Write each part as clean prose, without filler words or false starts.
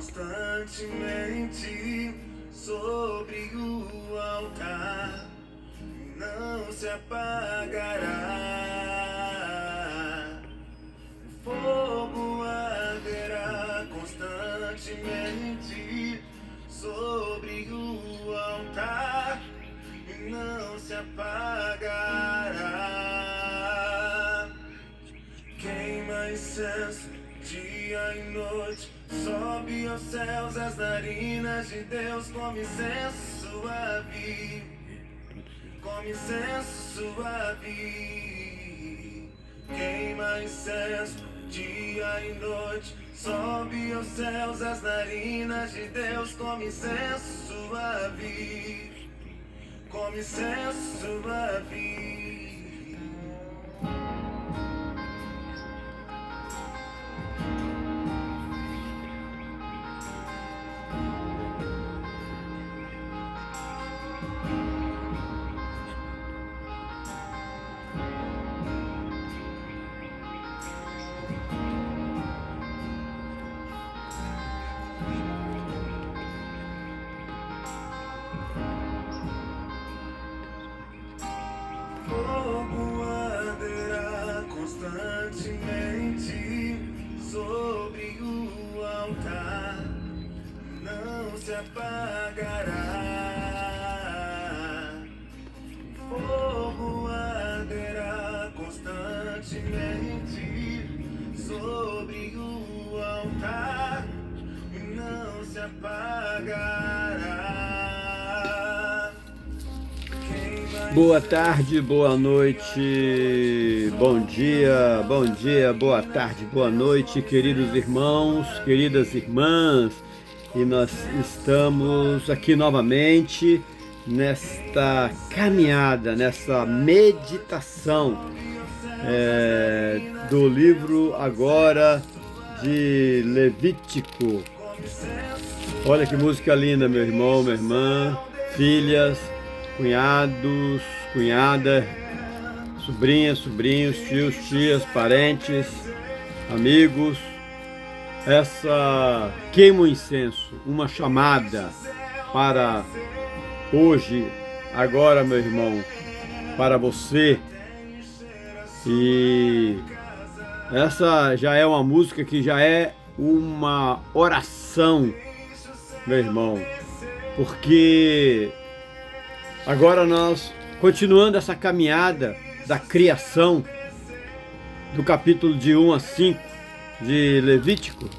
constantemente sobre o altar, não se apagará. O fogo arderá constantemente sobre o altar e não se apagará. Queima incenso dia e noite, sobe aos céus as narinas de Deus, como incenso suave, como incenso suave. Queima incenso dia e noite, sobe aos céus as narinas de Deus, como incenso suave, como incenso suave. Fogo arderá constantemente sobre o altar, não se apagará. Fogo arderá constantemente sobre o altar e não se apagará. Boa tarde, boa noite, bom dia, boa tarde, boa noite, queridos irmãos, queridas irmãs. E nós estamos aqui novamente nesta caminhada, nessa meditação do livro agora de Levítico. Olha que música linda, meu irmão, minha irmã, filhas, cunhados, cunhada, sobrinhas, sobrinhos, tios, tias, parentes, amigos. Essa queima o incenso, uma chamada para hoje, agora, meu irmão, para você. E essa já é uma música que já é uma oração, meu irmão, porque agora nós, continuando essa caminhada da criação, do capítulo de 1 a 5 de Levítico,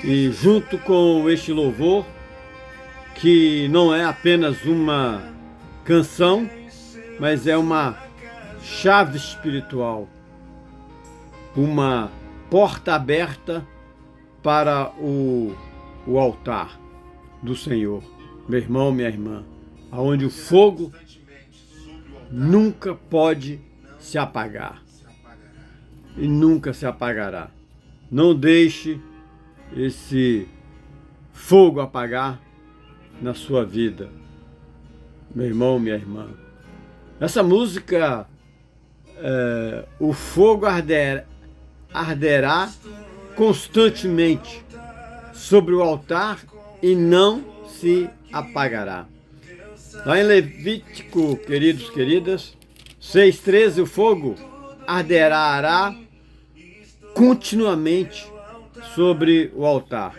e junto com este louvor, que não é apenas uma canção, mas é uma chave espiritual, uma porta aberta para o altar do Senhor, meu irmão, minha irmã, aonde o fogo nunca pode se apagar e nunca se apagará. Não deixe esse fogo apagar na sua vida, meu irmão, minha irmã. Essa música, o fogo arderá constantemente sobre o altar e não se apagará. Lá em Levítico, queridos, queridas, 6:13, o fogo arderá continuamente sobre o altar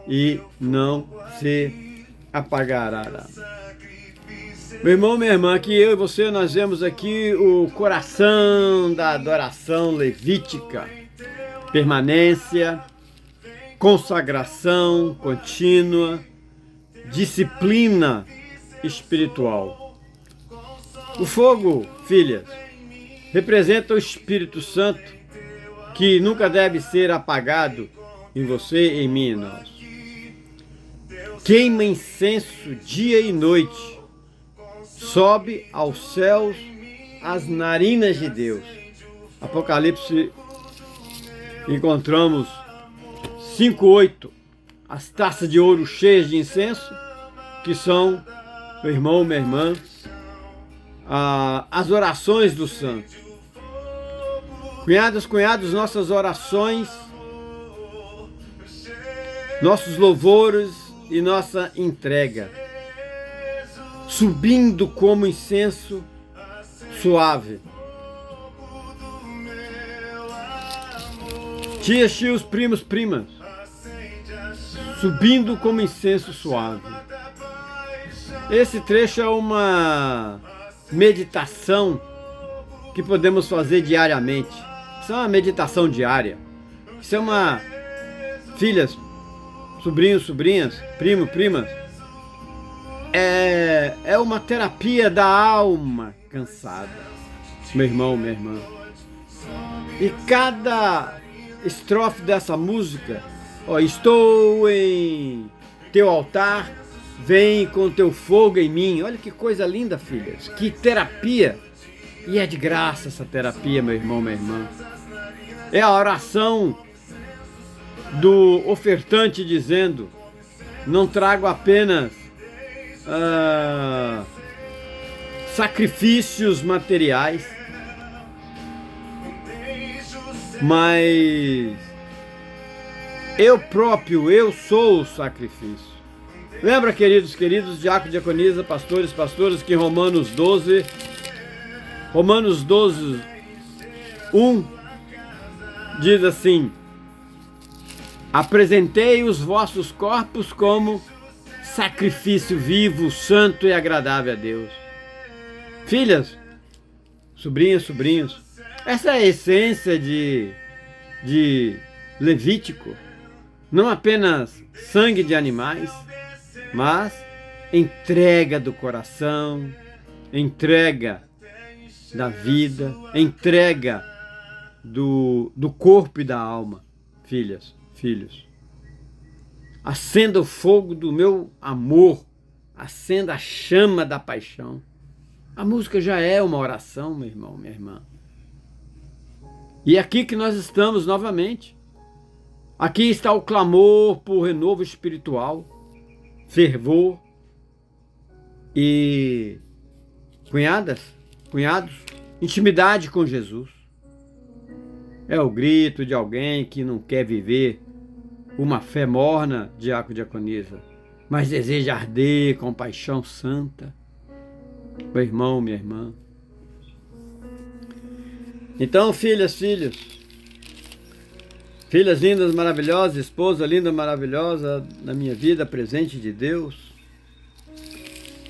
e não se apagará. Meu irmão, minha irmã, aqui eu e você, nós vemos aqui o coração da adoração levítica: permanência, consagração contínua, disciplina espiritual. O fogo, filhas, representa o Espírito Santo, que nunca deve ser apagado em você, em mim e nós. Queima incenso dia e noite, sobe aos céus as narinas de Deus. Apocalipse, encontramos 5:8, as taças de ouro cheias de incenso, que são, meu irmão, minha irmã, as orações dos santos. Cunhadas, cunhados, nossas orações nossos louvores e nossa entrega, subindo como incenso suave. Tias, tios, primos, primas, subindo como incenso suave. Esse trecho é uma meditação que podemos fazer diariamente. Isso é uma meditação diária. Isso é uma... Filhas, sobrinhos, sobrinhas, primo, primas, é uma terapia da alma cansada, meu irmão, minha irmã. E cada estrofe dessa música, ó, estou em teu altar, vem com teu fogo em mim. Olha que coisa linda, filhas, que terapia. E é de graça essa terapia, meu irmão, minha irmã. É a oração do ofertante dizendo: não trago apenas sacrifícios materiais, mas eu próprio, eu sou o sacrifício. Lembra, queridos, diácono, diaconisa, pastores, pastoras, que em Romanos 12, 1, diz assim: apresentei os vossos corpos como sacrifício vivo, santo e agradável a Deus. Filhas, sobrinhas, sobrinhos, essa é a essência de Levítico. Não apenas sangue de animais, mas entrega do coração, entrega da vida, entrega do corpo e da alma. Filhas, filhos, acenda o fogo do meu amor, acenda a chama da paixão. A música já é uma oração, meu irmão, minha irmã. E é aqui que nós estamos novamente. Aqui está o clamor por renovo espiritual, fervor e, cunhados, intimidade com Jesus. É o grito de alguém que não quer viver uma fé morna, diácono, diaconisa, mas deseja arder com paixão santa. Meu irmão, minha irmã. Então, filhas, filhos, filhas lindas, maravilhosas, esposa linda, maravilhosa na minha vida, presente de Deus,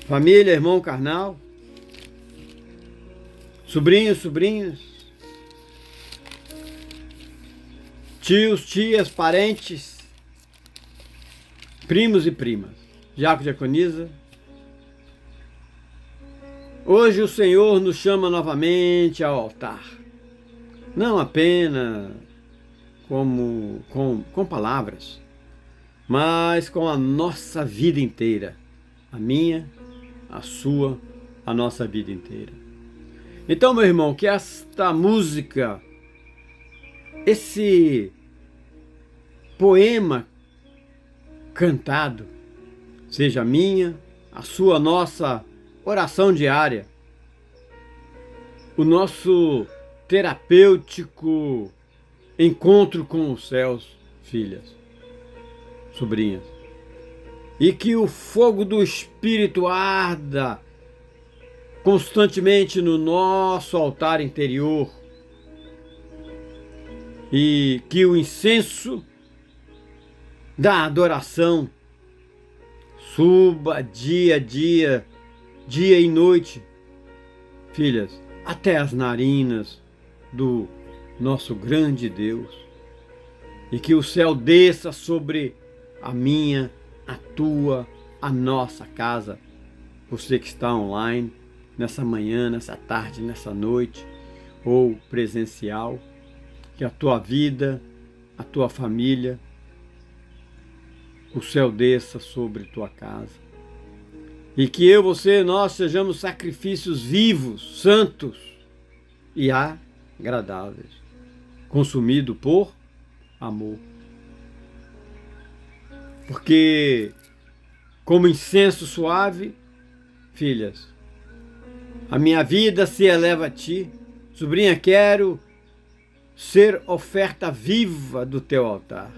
família, irmão carnal, sobrinhos, sobrinhas, tios, tias, parentes, primos e primas, diácono, diaconisa. Hoje o Senhor nos chama novamente ao altar, não apenas com palavras, mas com a nossa vida inteira, a minha, a sua, a nossa vida inteira. Então, meu irmão, que esta música, esse poema cantado, seja a minha, a sua, a nossa oração diária, o nosso terapêutico encontro com os céus, filhas, sobrinhas. E que o fogo do Espírito arda constantemente no nosso altar interior. E que o incenso da adoração suba dia a dia, dia e noite, filhas, até as narinas do nosso grande Deus. E que o céu desça sobre a minha, a tua, a nossa casa. Você que está online, nessa manhã, nessa tarde, nessa noite, ou presencial, que a tua vida, a tua família, o céu desça sobre tua casa. E que eu, você, nós sejamos sacrifícios vivos, santos e agradáveis, consumido por amor. Porque, como incenso suave, filhas, a minha vida se eleva a ti. Sobrinha, quero ser oferta viva do teu altar.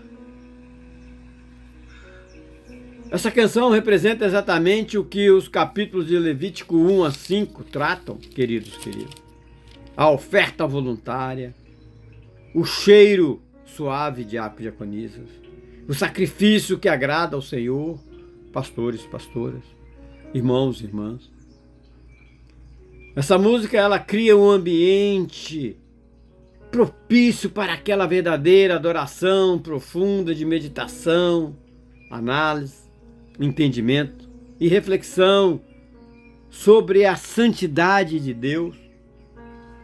Essa canção representa exatamente o que os capítulos de Levítico 1 a 5 tratam, queridos. A oferta voluntária, o cheiro suave de diaconisas, o sacrifício que agrada ao Senhor, pastores, pastoras, irmãos, irmãs. Essa música, ela cria um ambiente propício para aquela verdadeira adoração profunda de meditação, análise, entendimento e reflexão sobre a santidade de Deus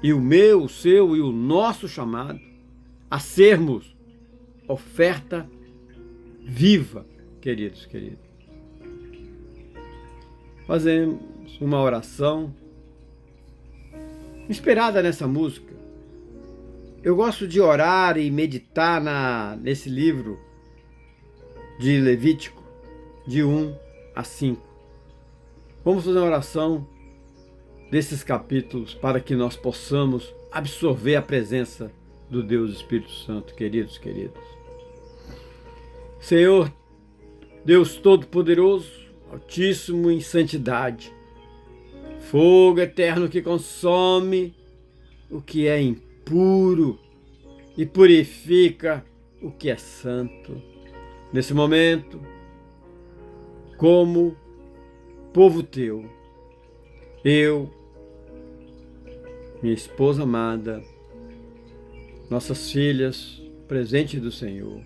e o meu, o seu e o nosso chamado a sermos oferta viva, queridos. Fazemos uma oração inspirada nessa música. Eu gosto de orar e meditar nesse livro de Levítico, de 1 a 5. Vamos fazer uma oração desses capítulos para que nós possamos absorver a presença do Deus Espírito Santo, queridos. Senhor, Deus Todo-Poderoso, Altíssimo em santidade, fogo eterno que consome o que é impuro e purifica o que é santo. Nesse momento, como povo teu, eu, minha esposa amada, nossas filhas, presente do Senhor.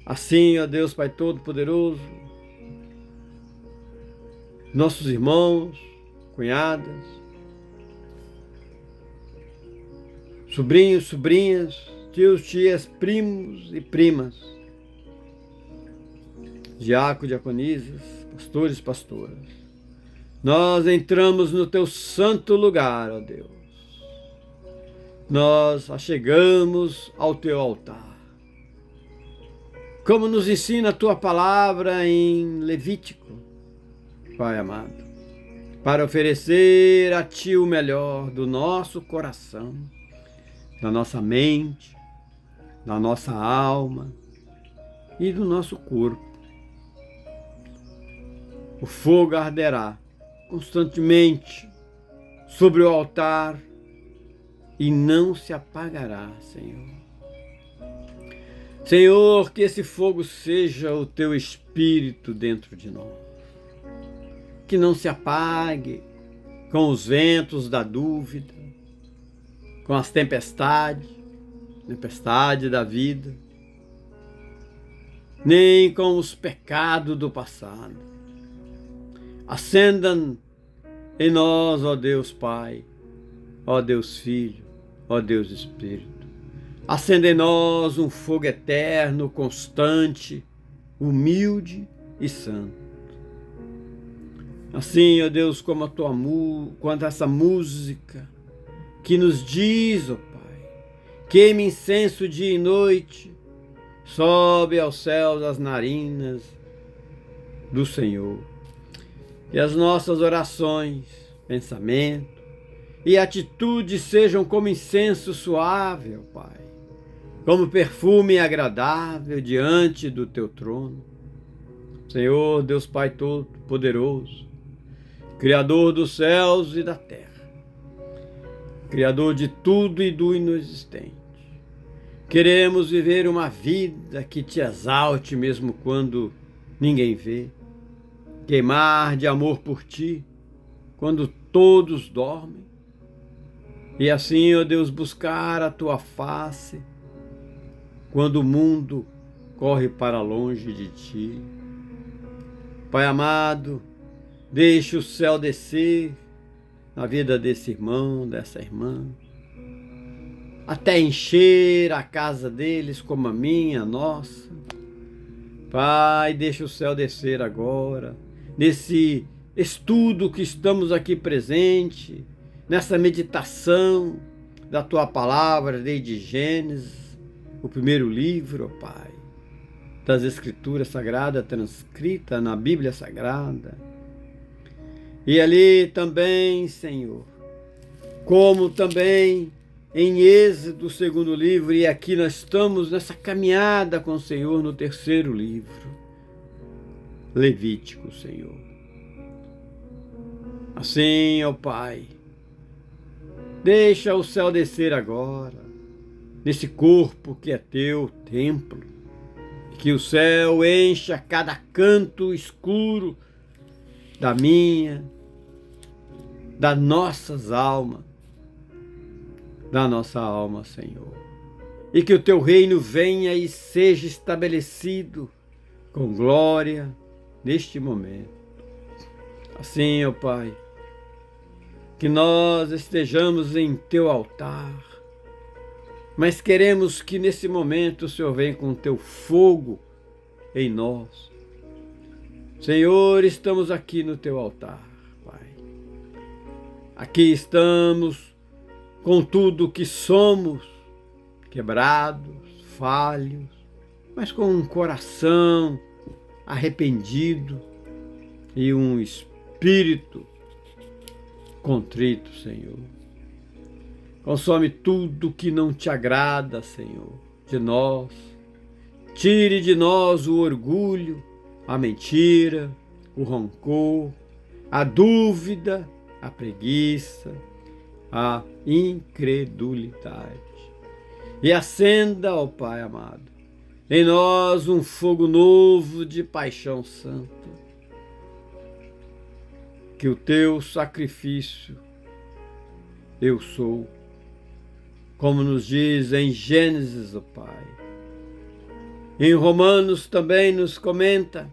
Assim, ó Deus Pai Todo-Poderoso, nossos irmãos, cunhadas, sobrinhos, sobrinhas, tios, tias, primos e primas, diáconos, diaconisas, pastores, pastoras. Nós entramos no teu santo lugar, ó Deus. Nós achegamos ao teu altar. Como nos ensina a tua palavra em Levítico, Pai amado, para oferecer a ti o melhor do nosso coração, da nossa mente, da nossa alma e do nosso corpo. O fogo arderá constantemente sobre o altar e não se apagará, Senhor. Senhor, que esse fogo seja o teu Espírito dentro de nós. Que não se apague com os ventos da dúvida, com as tempestade da vida, nem com os pecados do passado. Acenda em nós, ó Deus Pai, ó Deus Filho, ó Deus Espírito. Acenda em nós um fogo eterno, constante, humilde e santo. Assim, ó Deus, como quanto essa música que nos diz, ó Pai, queime incenso dia e noite, sobe aos céus as narinas do Senhor. E as nossas orações, pensamento e atitudes sejam como incenso suave, ó Pai, como perfume agradável diante do teu trono. Senhor, Deus Pai Todo-Poderoso, Criador dos céus e da terra, Criador de tudo e do inexistente, queremos viver uma vida que te exalte mesmo quando ninguém vê, queimar de amor por ti quando todos dormem, e assim, ó Deus, buscar a tua face quando o mundo corre para longe de ti. Pai amado, deixe o céu descer na vida desse irmão, dessa irmã, até encher a casa deles como a minha, a nossa. Pai, deixe o céu descer agora, nesse estudo que estamos aqui presente, nessa meditação da tua palavra desde Gênesis, o primeiro livro, ó Pai, das Escrituras Sagradas, transcrita na Bíblia Sagrada. E ali também, Senhor, como também em Êxodo, segundo livro, e aqui nós estamos nessa caminhada com o Senhor no terceiro livro. Levítico, Senhor. Assim, ó Pai, deixa o céu descer agora, nesse corpo que é teu templo, e que o céu encha cada canto escuro da minha, das nossas almas, da nossa alma, Senhor. E que o teu reino venha e seja estabelecido com glória neste momento. Assim, ó Pai, que nós estejamos em teu altar, mas queremos que nesse momento o Senhor venha com teu fogo em nós. Senhor, estamos aqui no teu altar, Pai. Aqui estamos com tudo que somos, quebrados, falhos, mas com um coração arrependido e um espírito contrito, Senhor. Consome tudo que não te agrada, Senhor, de nós. Tire de nós o orgulho, a mentira, o rancor, a dúvida, a preguiça, a incredulidade. E acenda, ó Pai amado, em nós um fogo novo de paixão santa. Que o teu sacrifício eu sou, como nos diz em Gênesis, ó Pai. Em Romanos também nos comenta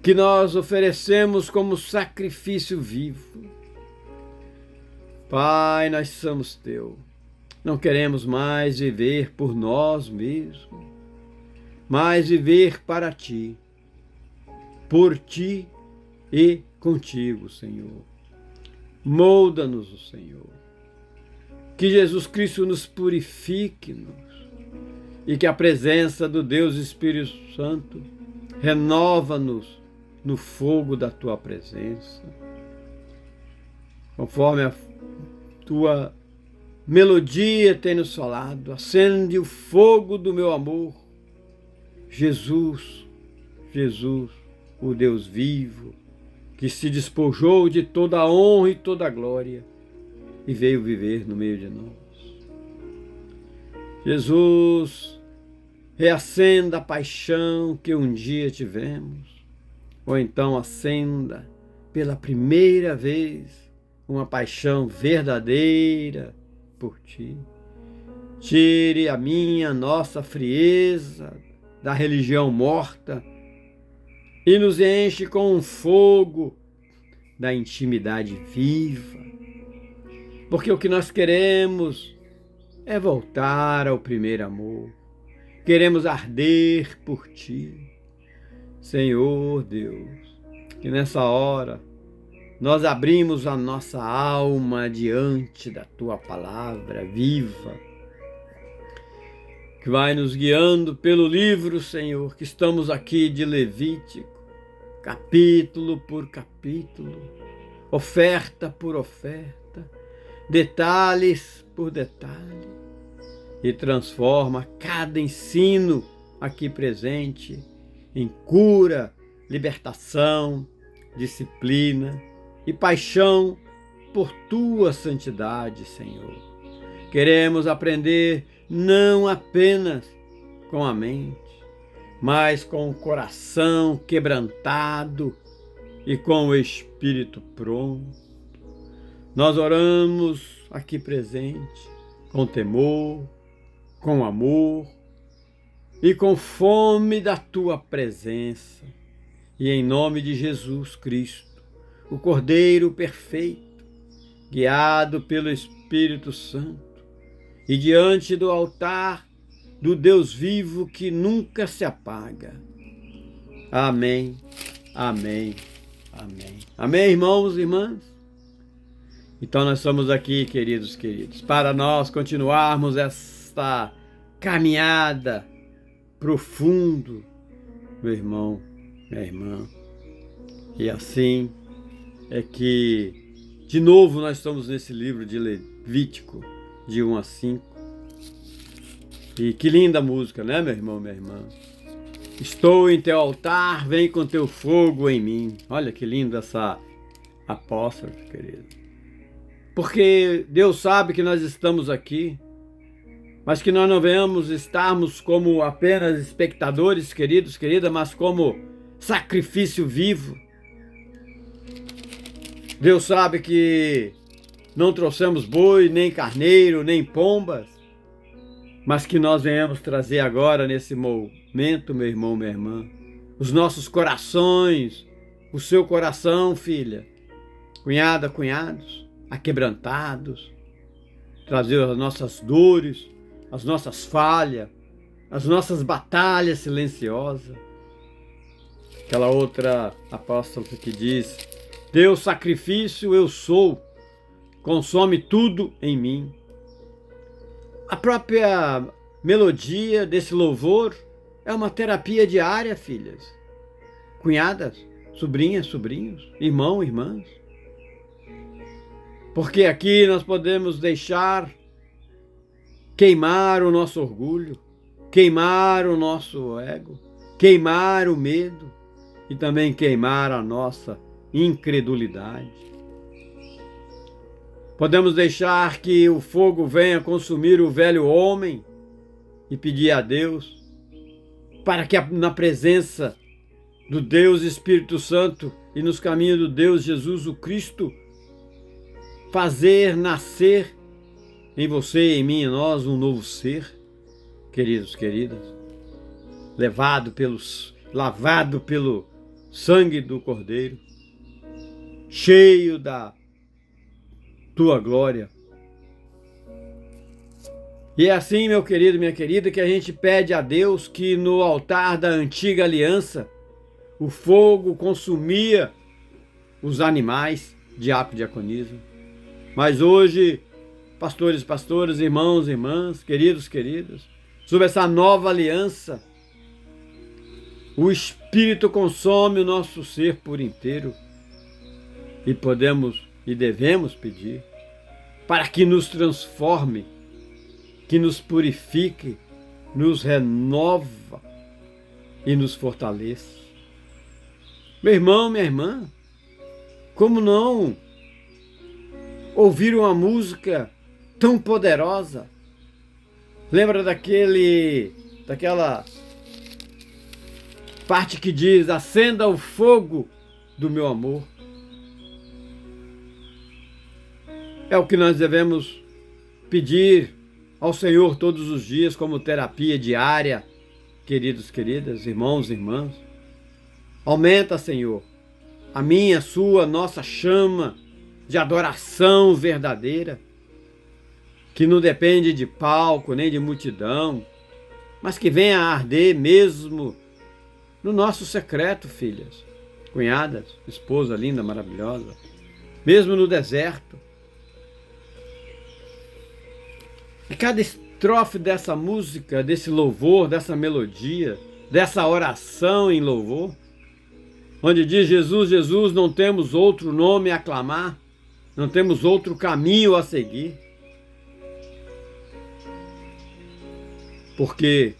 que nós oferecemos como sacrifício vivo. Pai, nós somos teu. Não queremos mais viver por nós mesmos, mas viver para ti, por ti e contigo, Senhor. Molda-nos, Senhor. Que Jesus Cristo nos purifique-nos e que a presença do Deus Espírito Santo renova-nos no fogo da tua presença. Conforme a tua melodia tem nos falado, acende o fogo do meu amor. Jesus, Jesus, o Deus vivo, que se despojou de toda a honra e toda a glória e veio viver no meio de nós. Jesus, reacenda a paixão que um dia tivemos, ou então acenda pela primeira vez uma paixão verdadeira por ti. Tire a minha, nossa frieza da religião morta e nos enche com um fogo da intimidade viva. Porque o que nós queremos é voltar ao primeiro amor. Queremos arder por ti. Senhor Deus, que nessa hora nós abrimos a nossa alma diante da tua palavra viva, que vai nos guiando pelo livro, Senhor, que estamos aqui de Levítico, capítulo por capítulo, oferta por oferta, detalhes por detalhe, e transforma cada ensino aqui presente em cura, libertação, disciplina e paixão por tua santidade, Senhor. Queremos aprender não apenas com a mente, mas com o coração quebrantado e com o espírito pronto. Nós oramos aqui presente com temor, com amor e com fome da tua presença. E em nome de Jesus Cristo, o Cordeiro perfeito, guiado pelo Espírito Santo, e diante do altar do Deus vivo que nunca se apaga. Amém, amém, amém. Amém, irmãos e irmãs? Então nós estamos aqui, queridos, para nós continuarmos esta caminhada profundo, meu irmão, minha irmã. E assim é que, de novo, nós estamos nesse livro de Levítico, de 1 a 5. E que linda música, né, meu irmão, minha irmã? Estou em teu altar, vem com teu fogo em mim. Olha que linda essa apóstola, querido. Porque Deus sabe que nós estamos aqui, mas que nós não venhamos estarmos como apenas espectadores, queridos, querida, mas como sacrifício vivo. Deus sabe que não trouxemos boi, nem carneiro, nem pombas, mas que nós venhamos trazer agora, nesse momento, meu irmão, minha irmã, os nossos corações, o seu coração, filha, cunhada, cunhados, aquebrantados, trazer as nossas dores, as nossas falhas, as nossas batalhas silenciosas. Aquela outra apóstola que diz: Deus, sacrifício eu sou, consome tudo em mim. A própria melodia desse louvor é uma terapia diária, filhas, cunhadas, sobrinhas, sobrinhos, irmãos, irmãs. Porque aqui nós podemos deixar queimar o nosso orgulho, queimar o nosso ego, queimar o medo e também queimar a nossa incredulidade. Podemos deixar que o fogo venha consumir o velho homem e pedir a Deus para que na presença do Deus Espírito Santo e nos caminhos do Deus Jesus o Cristo, fazer nascer em você, em mim, em nós, um novo ser, queridos, queridas, lavado pelo sangue do Cordeiro, cheio da tua glória. E é assim, meu querido, minha querida, que a gente pede a Deus que no altar da antiga aliança o fogo consumia os animais, diácono e diaconisa. Mas hoje, pastores, pastoras, irmãos, irmãs, queridos, queridas, sob essa nova aliança, o Espírito consome o nosso ser por inteiro e podemos e devemos pedir para que nos transforme, que nos purifique, nos renova e nos fortaleça. Meu irmão, minha irmã, como não ouvir uma música tão poderosa? Lembra daquela parte que diz: acenda o fogo do meu amor? É o que nós devemos pedir ao Senhor todos os dias como terapia diária, queridos, queridas, irmãos, irmãs. Aumenta, Senhor, a minha, a sua, nossa chama de adoração verdadeira, que não depende de palco nem de multidão, mas que venha a arder mesmo no nosso secreto, filhas, cunhadas, esposa linda, maravilhosa, mesmo no deserto. E cada estrofe dessa música, desse louvor, dessa melodia, dessa oração em louvor, onde diz: Jesus, Jesus, não temos outro nome a clamar, não temos outro caminho a seguir. Porque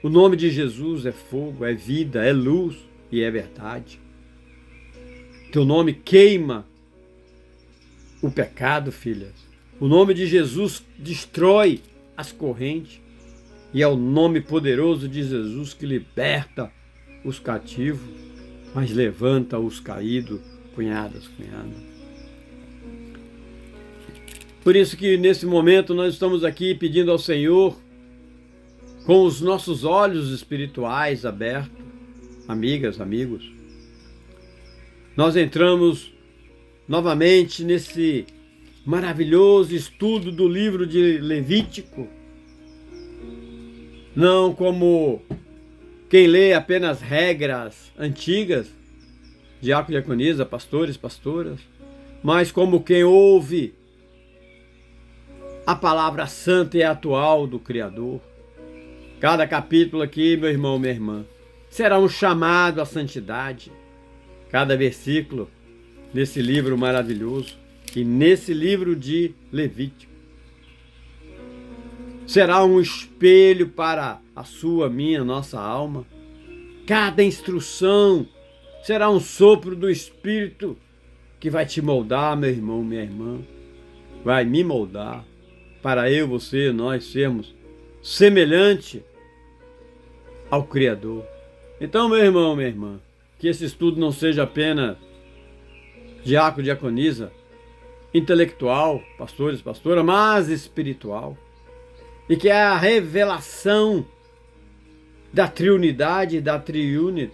o nome de Jesus é fogo, é vida, é luz e é verdade. Teu nome queima o pecado, filhas. O nome de Jesus destrói as correntes. E é o nome poderoso de Jesus que liberta os cativos, mas levanta os caídos, cunhadas, cunhadas. Por isso que nesse momento nós estamos aqui pedindo ao Senhor, com os nossos olhos espirituais abertos, amigas, amigos. Nós entramos novamente nesse maravilhoso estudo do livro de Levítico, não como quem lê apenas regras antigas, diácono, diaconisa, pastores, pastoras, mas como quem ouve a palavra santa e atual do Criador. Cada capítulo aqui, meu irmão, minha irmã, será um chamado à santidade. Cada versículo nesse livro maravilhoso e nesse livro de Levítico será um espelho para a sua, minha, nossa alma. cada instrução será um sopro do Espírito que vai te moldar, meu irmão, minha irmã. Vai me moldar para eu, você, nós sermos semelhante ao Criador. Então, meu irmão, minha irmã, que esse estudo não seja apenas diácono, diaconisa, intelectual, pastores, pastora, mas espiritual. E que é a revelação da triunidade, da triune,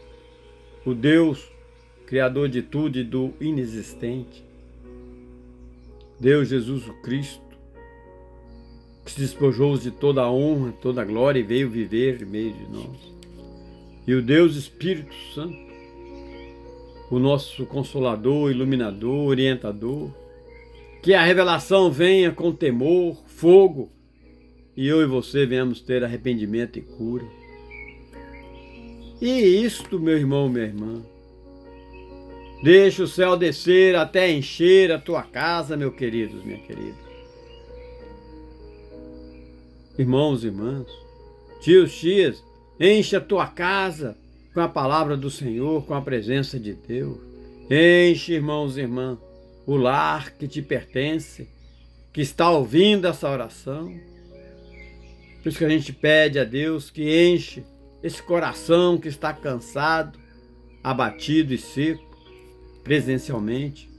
o Deus, Criador de tudo e do inexistente. Deus Jesus o Cristo, que se despojou de toda a honra, toda a glória e veio viver em meio de nós. E o Deus Espírito Santo, o nosso Consolador, Iluminador, Orientador, que a revelação venha com temor, fogo, e eu e você venhamos ter arrependimento e cura. E isto, meu irmão, minha irmã, deixa o céu descer até encher a tua casa, meu querido, minha querida. Irmãos e irmãs, tios, tias, enche a tua casa com a palavra do Senhor, com a presença de Deus. Enche, irmãos e irmãs, o lar que te pertence, que está ouvindo essa oração. Por isso que a gente pede a Deus que enche esse coração que está cansado, abatido e seco, presencialmente,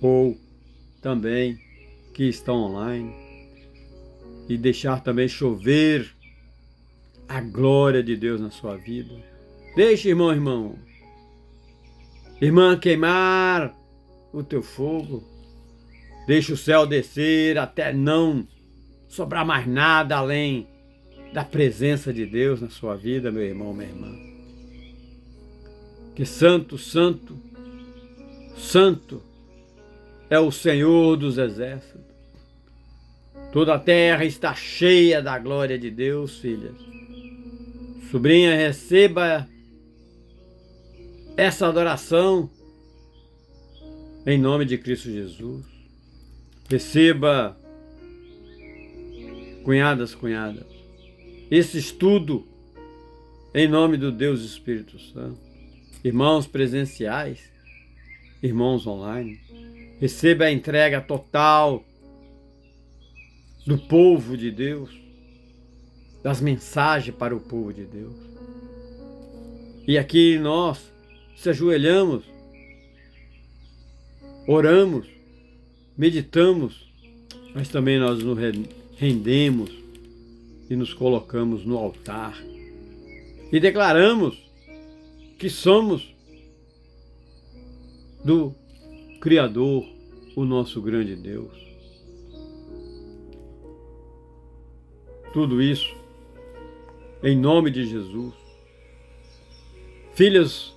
ou também que estão online, e deixar também chover a glória de Deus na sua vida. Deixe, irmão, irmã, queimar o teu fogo. Deixe o céu descer até não sobrar mais nada além da presença de Deus na sua vida, meu irmão, minha irmã. Que santo, santo, santo é o Senhor dos exércitos. Toda a terra está cheia da glória de Deus, filhas. Sobrinha, receba essa adoração em nome de Cristo Jesus. Receba, cunhadas, esse estudo em nome do Deus Espírito Santo. Irmãos presenciais, irmãos online, receba a entrega total do povo de Deus, das mensagens para o povo de Deus. E aqui nós se ajoelhamos, oramos, meditamos, mas também nós nos rendemos e nos colocamos no altar e declaramos que somos do Criador, o nosso grande Deus. Tudo isso em nome de Jesus. Filhas,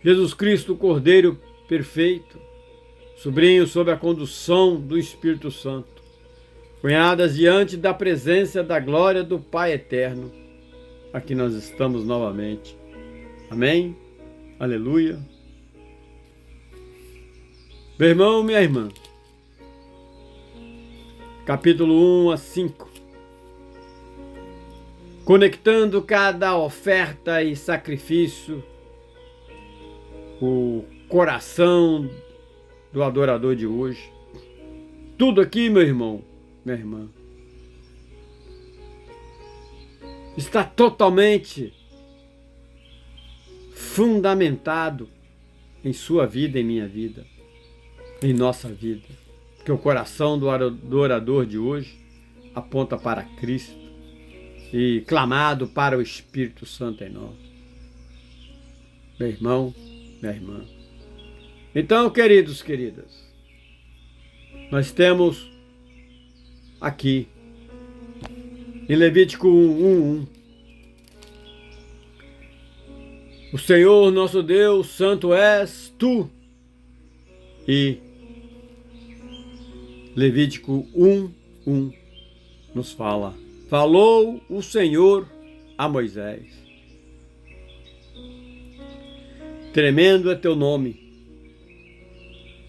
Jesus Cristo, o Cordeiro perfeito, sobrinho sob a condução do Espírito Santo, cunhadas diante da presença da glória do Pai eterno, aqui nós estamos novamente. Amém? Aleluia. Meu irmão, minha irmã, capítulo 1 a 5. Conectando cada oferta e sacrifício, o coração do adorador de hoje. Tudo aqui, meu irmão, minha irmã, está totalmente fundamentado em sua vida, em minha vida, em nossa vida. Porque o coração do adorador de hoje aponta para Cristo e clamado para o Espírito Santo em nós. Meu irmão, minha irmã. Então, queridos, queridas, nós temos aqui em Levítico 1:1. O Senhor nosso Deus, santo és tu. E Levítico 1:1 nos fala: falou o Senhor a Moisés. Tremendo é teu nome,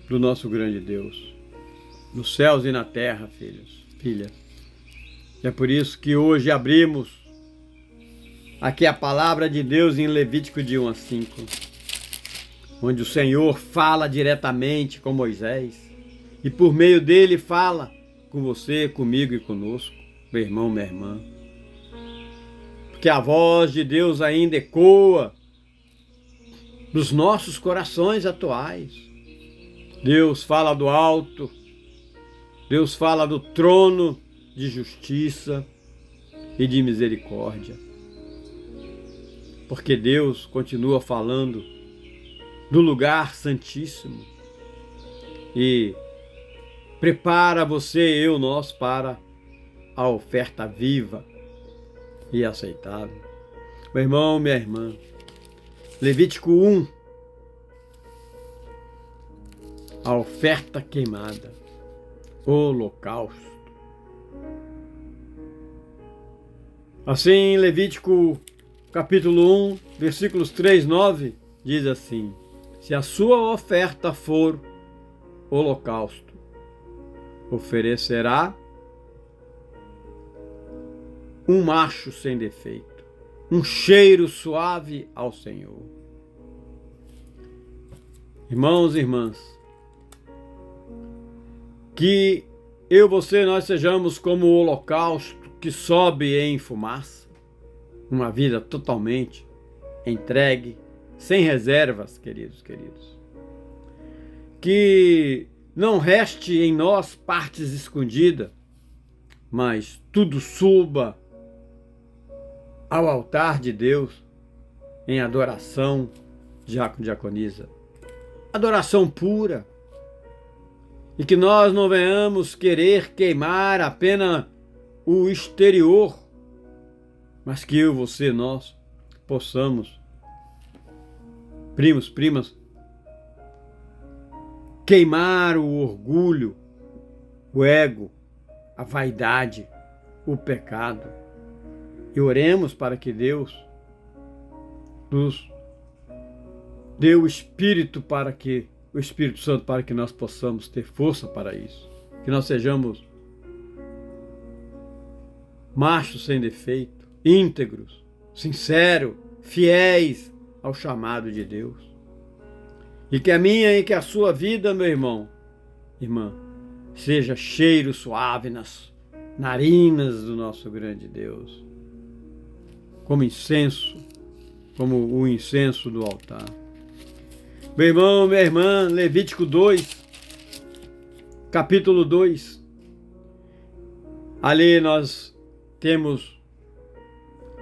do nosso grande Deus, nos céus e na terra, filhas. E é por isso que hoje abrimos Aqui é a palavra de Deus em Levítico de 1 a 5, onde o Senhor fala diretamente com Moisés e por meio dele fala com você, comigo e conosco, meu irmão, minha irmã. Porque a voz de Deus ainda ecoa nos nossos corações atuais. Deus fala do alto, Deus fala do trono de justiça e de misericórdia. Porque Deus continua falando do lugar santíssimo e prepara você e eu, nós, para a oferta viva e aceitável. Meu irmão, minha irmã, Levítico 1, a oferta queimada, holocausto. Assim, Levítico capítulo 1, versículos 3, 9, diz assim: se a sua oferta for holocausto, oferecerá um macho sem defeito, um cheiro suave ao Senhor. Irmãos e irmãs, que eu, você, nós sejamos como o holocausto que sobe em fumaça, uma vida totalmente entregue, sem reservas, queridos. Que não reste em nós partes escondidas, mas tudo suba ao altar de Deus em adoração, diácono, diaconisa. Adoração pura. E que nós não venhamos querer queimar apenas o exterior, mas que eu, você, nós possamos, primos, primas, queimar o orgulho, o ego, a vaidade, o pecado. E oremos para que Deus nos dê o Espírito o Espírito Santo para que nós possamos ter força para isso. Que nós sejamos machos sem defeito, íntegros, sinceros, fiéis ao chamado de Deus. E que a minha e que a sua vida, meu irmão, irmã, seja cheiro suave nas narinas do nosso grande Deus, como incenso, como o incenso do altar. Meu irmão, minha irmã, Levítico 2, capítulo 2. Ali nós temos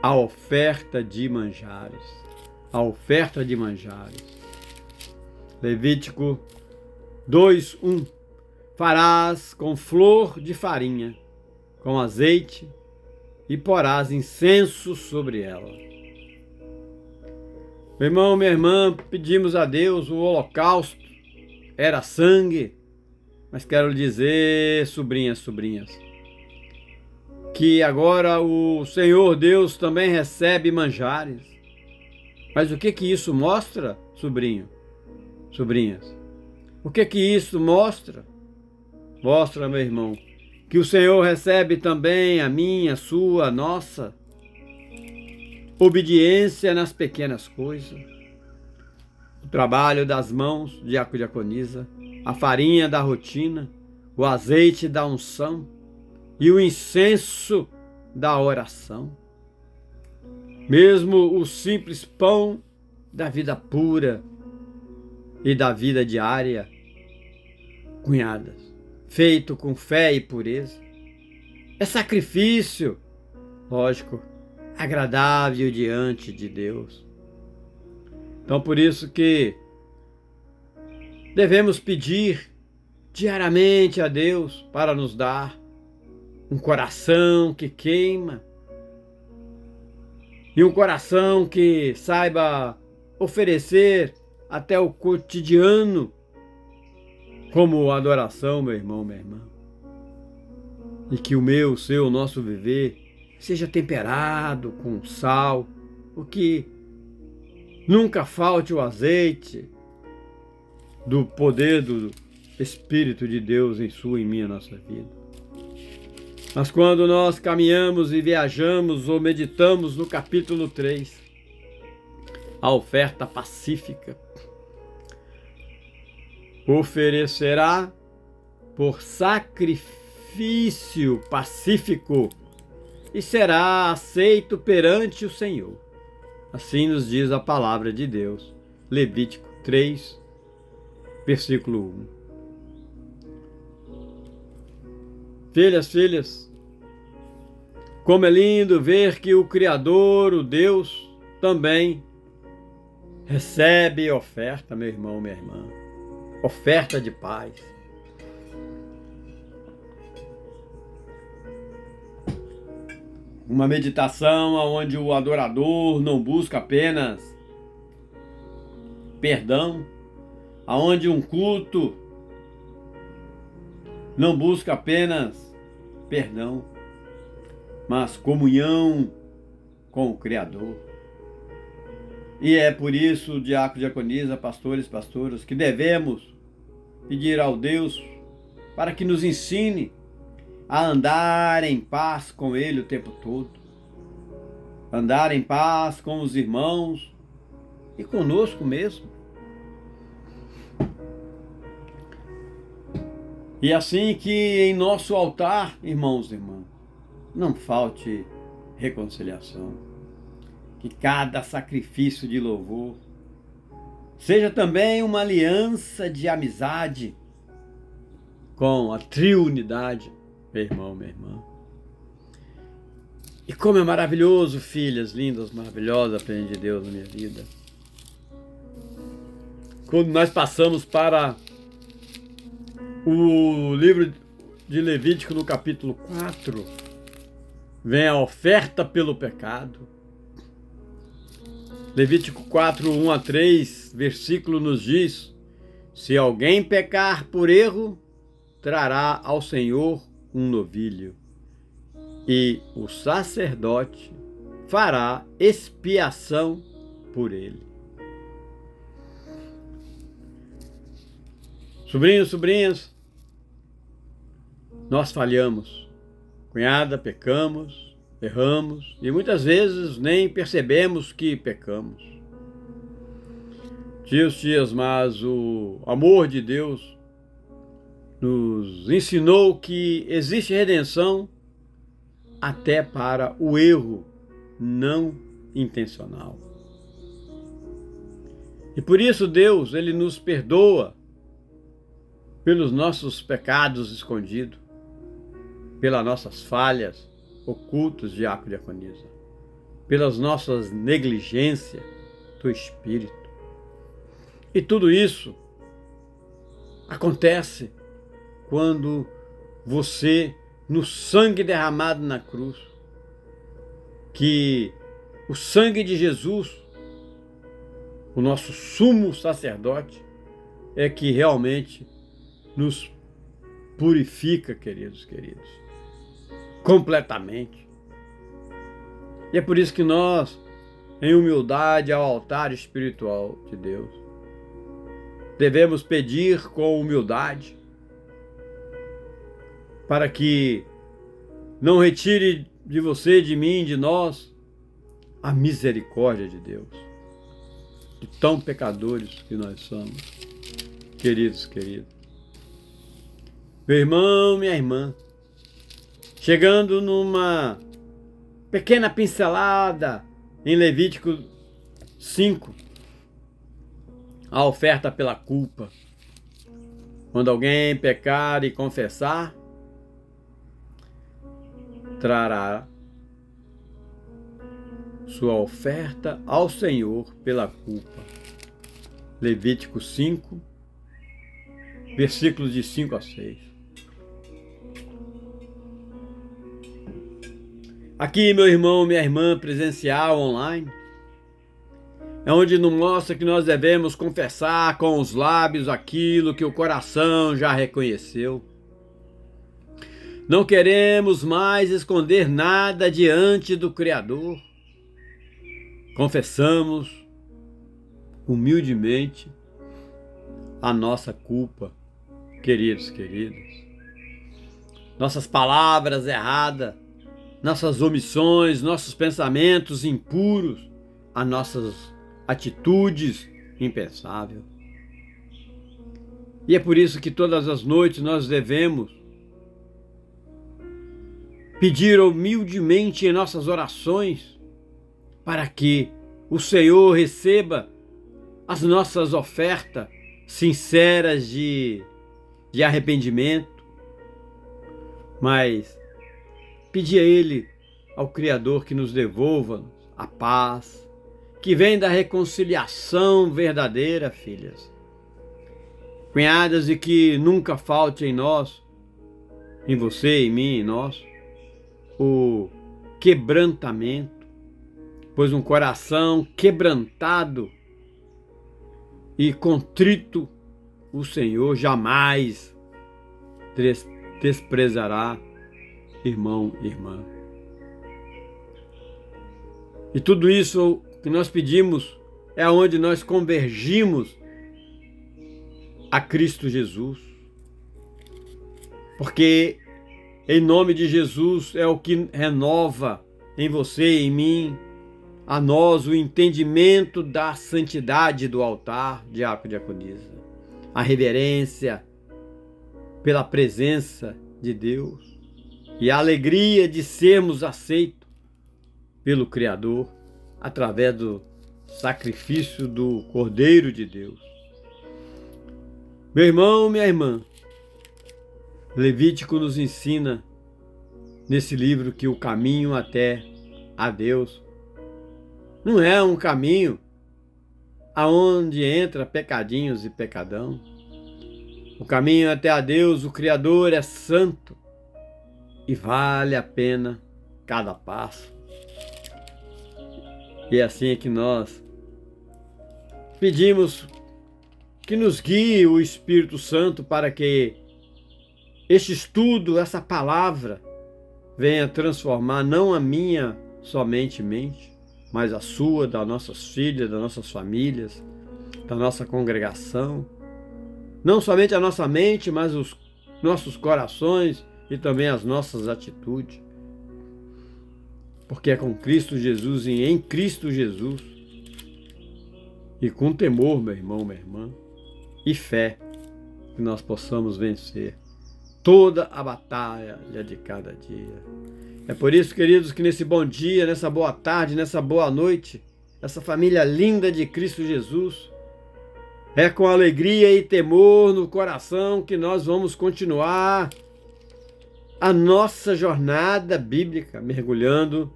a oferta de manjares. A oferta de manjares. Levítico 2, 1. Farás com flor de farinha, com azeite, e porás incenso sobre ela. Meu irmão, minha irmã, pedimos a Deus, o holocausto era sangue, mas quero lhe dizer, sobrinhas, que agora o Senhor Deus também recebe manjares. Mas o que isso mostra, sobrinhas? O que isso mostra? Mostra, meu irmão, que o Senhor recebe também a minha, a sua, a nossa obediência nas pequenas coisas, o trabalho das mãos, diácono, diaconisa, a farinha da rotina, o azeite da unção e o incenso da oração. Mesmo o simples pão da vida pura e da vida diária, cunhadas, feito com fé e pureza, é sacrifício, lógico, agradável diante de Deus. Então, por isso que devemos pedir diariamente a Deus para nos dar um coração que queima e um coração que saiba oferecer até o cotidiano como adoração, meu irmão, minha irmã. E que o meu, o seu, o nosso viver seja temperado com sal, o que nunca falte o azeite do poder do Espírito de Deus em sua e minha nossa vida. Mas quando nós caminhamos e viajamos ou meditamos no capítulo 3, a oferta pacífica, oferecerá por sacrifício pacífico e será aceito perante o Senhor. Assim nos diz a palavra de Deus. Levítico 3, versículo 1. Filhas, como é lindo ver que o Criador, o Deus, também recebe oferta, meu irmão, minha irmã. Oferta de paz. Uma meditação onde o adorador não busca apenas perdão, aonde um culto não busca apenas perdão, mas comunhão com o Criador. E é por isso, diácono, diaconisa, pastores, pastoras, que devemos pedir ao Deus para que nos ensine a andar em paz com Ele o tempo todo. Andar em paz com os irmãos e conosco mesmo. E assim que em nosso altar, irmãos e irmãs, não falte reconciliação. Que cada sacrifício de louvor seja também uma aliança de amizade com a triunidade, meu irmão, minha irmã. E como é maravilhoso, filhas lindas, maravilhosas, aprende de Deus na minha vida. Quando nós passamos para o livro de Levítico no capítulo 4, vem a oferta pelo pecado. Levítico 4, 1 a 3, versículo nos diz: se alguém pecar por erro, trará ao Senhor um novilho, e o sacerdote fará expiação por ele. Sobrinhos, sobrinhas, nós falhamos. Cunhada, pecamos, erramos e muitas vezes nem percebemos que pecamos. Tios, tias, mas o amor de Deus nos ensinou que existe redenção até para o erro não intencional. E por isso Deus, Ele nos perdoa pelos nossos pecados escondidos, pelas nossas falhas ocultas, diácono, diaconisa, pelas nossas negligências do Espírito. E tudo isso acontece quando você, no sangue derramado na cruz, que o sangue de Jesus, o nosso sumo sacerdote, é que realmente nos purifica, queridos, completamente. E é por isso que nós, em humildade ao altar espiritual de Deus, devemos pedir com humildade para que não retire de você, de mim, de nós, a misericórdia de Deus, de tão pecadores que nós somos, queridos. Meu irmão, minha irmã, chegando numa pequena pincelada em Levítico 5, a oferta pela culpa. Quando alguém pecar e confessar, trará sua oferta ao Senhor pela culpa. Levítico 5, versículos de 5 a 6. Aqui, meu irmão, minha irmã, presencial, online, é onde nos mostra que nós devemos confessar com os lábios aquilo que o coração já reconheceu. Não queremos mais esconder nada diante do Criador. Confessamos humildemente a nossa culpa, queridos. nossas palavras erradas, nossas omissões, nossos pensamentos impuros, as nossas atitudes impensáveis. E é por isso que todas as noites nós devemos pedir humildemente em nossas orações para que o Senhor receba as nossas ofertas sinceras de arrependimento, mas pedir a Ele, ao Criador, que nos devolva a paz, que vem da reconciliação verdadeira, filhas, cunhadas, e que nunca falte em nós, em você, em mim, em nós, o quebrantamento, pois um coração quebrantado e contrito o Senhor jamais desprezará, irmão e irmã. E tudo isso que nós pedimos é onde nós convergimos a Cristo Jesus, porque em nome de Jesus é o que renova em você e em mim, a nós, o entendimento da santidade do altar, diácono e diaconisa, a reverência pela presença de Deus e a alegria de sermos aceitos pelo Criador através do sacrifício do Cordeiro de Deus. Meu irmão, minha irmã, Levítico nos ensina nesse livro que o caminho até a Deus não é um caminho aonde entra pecadinhos e pecadão. O caminho até a Deus, o Criador, é santo e vale a pena cada passo. E é assim que nós pedimos que nos guie o Espírito Santo para que este estudo, essa palavra, venha transformar não a minha somente mente, mas a sua, das nossas filhas, das nossas famílias, da nossa congregação. Não somente a nossa mente, mas os nossos corações e também as nossas atitudes. Porque é com Cristo Jesus e em Cristo Jesus, e com temor, meu irmão, minha irmã, e fé, que nós possamos vencer toda a batalha de cada dia. É por isso, queridos, que nesse bom dia, nessa boa tarde, nessa boa noite, essa família linda de Cristo Jesus, é com alegria e temor no coração que nós vamos continuar a nossa jornada bíblica, mergulhando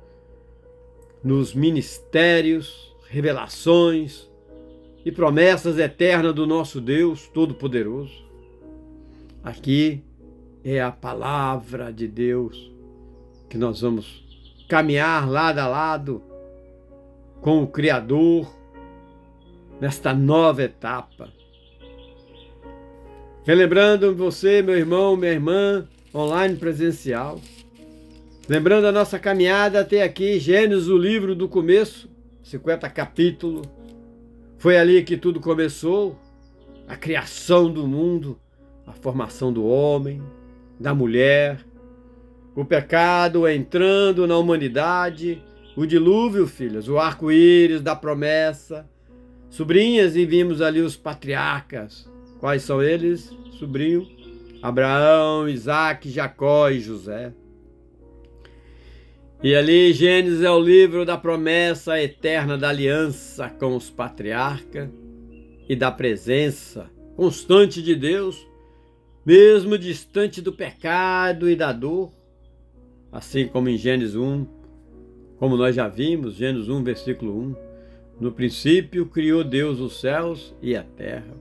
nos ministérios, revelações e promessas eternas do nosso Deus Todo-Poderoso. Aqui é a palavra de Deus que nós vamos caminhar lado a lado com o Criador nesta nova etapa. Relembrando você, meu irmão, minha irmã, online presencial, lembrando a nossa caminhada até aqui, Gênesis, o livro do começo, 50 capítulos, foi ali que tudo começou, a criação do mundo, a formação do homem, da mulher, o pecado entrando na humanidade, o dilúvio, filhos, o arco-íris da promessa, sobrinhas, e vimos ali os patriarcas. Quais são eles? Sobrinho: Abraão, Isaac, Jacó e José. E ali Gênesis é o livro da promessa eterna da aliança com os patriarcas e da presença constante de Deus, mesmo distante do pecado e da dor. Assim como em Gênesis 1, como nós já vimos, Gênesis 1, versículo 1, no princípio criou Deus os céus e a terra.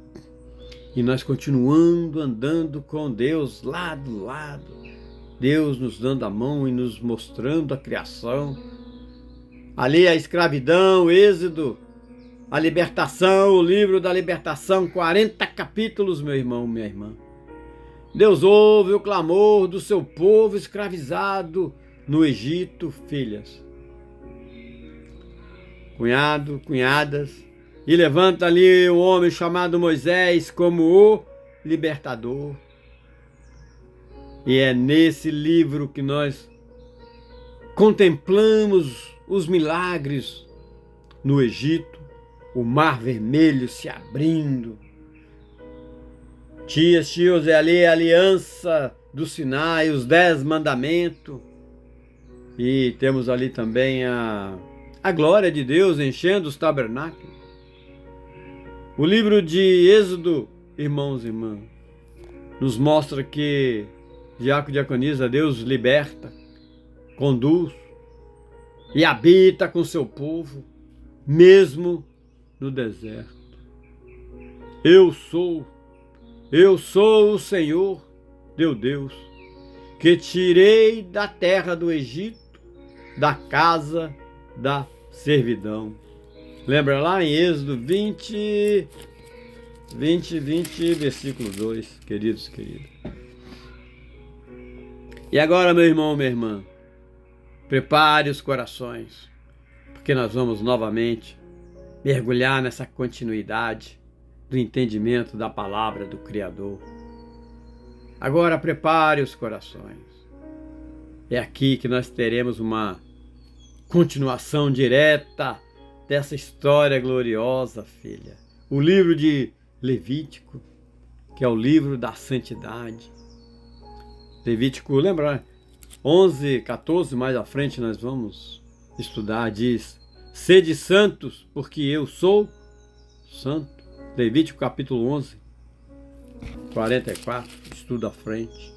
E nós continuando andando com Deus lado a lado, Deus nos dando a mão e nos mostrando a criação. Ali a escravidão, Êxodo, a libertação, o livro da libertação, 40 capítulos, meu irmão, minha irmã. Deus ouve o clamor do seu povo escravizado no Egito, filhas, cunhado, cunhadas, e levanta ali um homem chamado Moisés como o libertador. E é nesse livro que nós contemplamos os milagres no Egito, o Mar Vermelho se abrindo. Tios, é ali a aliança do Sinai, os 10 mandamentos. E temos ali também a glória de Deus enchendo os tabernáculos. O livro de Êxodo, irmãos e irmãs, nos mostra que diácono e diaconisa, Deus liberta, conduz e habita com seu povo, mesmo no deserto. Eu sou o Senhor, teu Deus, que tirei da terra do Egito, da casa da servidão. Lembra lá em Êxodo 20, versículo 2, queridos. E agora, meu irmão, minha irmã, prepare os corações, porque nós vamos novamente mergulhar nessa continuidade do entendimento da palavra do Criador. Agora prepare os corações. É aqui que nós teremos uma continuação direta dessa história gloriosa, filha. O livro de Levítico, que é o livro da santidade. Levítico, lembra? 11, 14, mais à frente nós vamos estudar, diz: sede santos, porque eu sou santo. Levítico capítulo 11, 44, estuda à frente.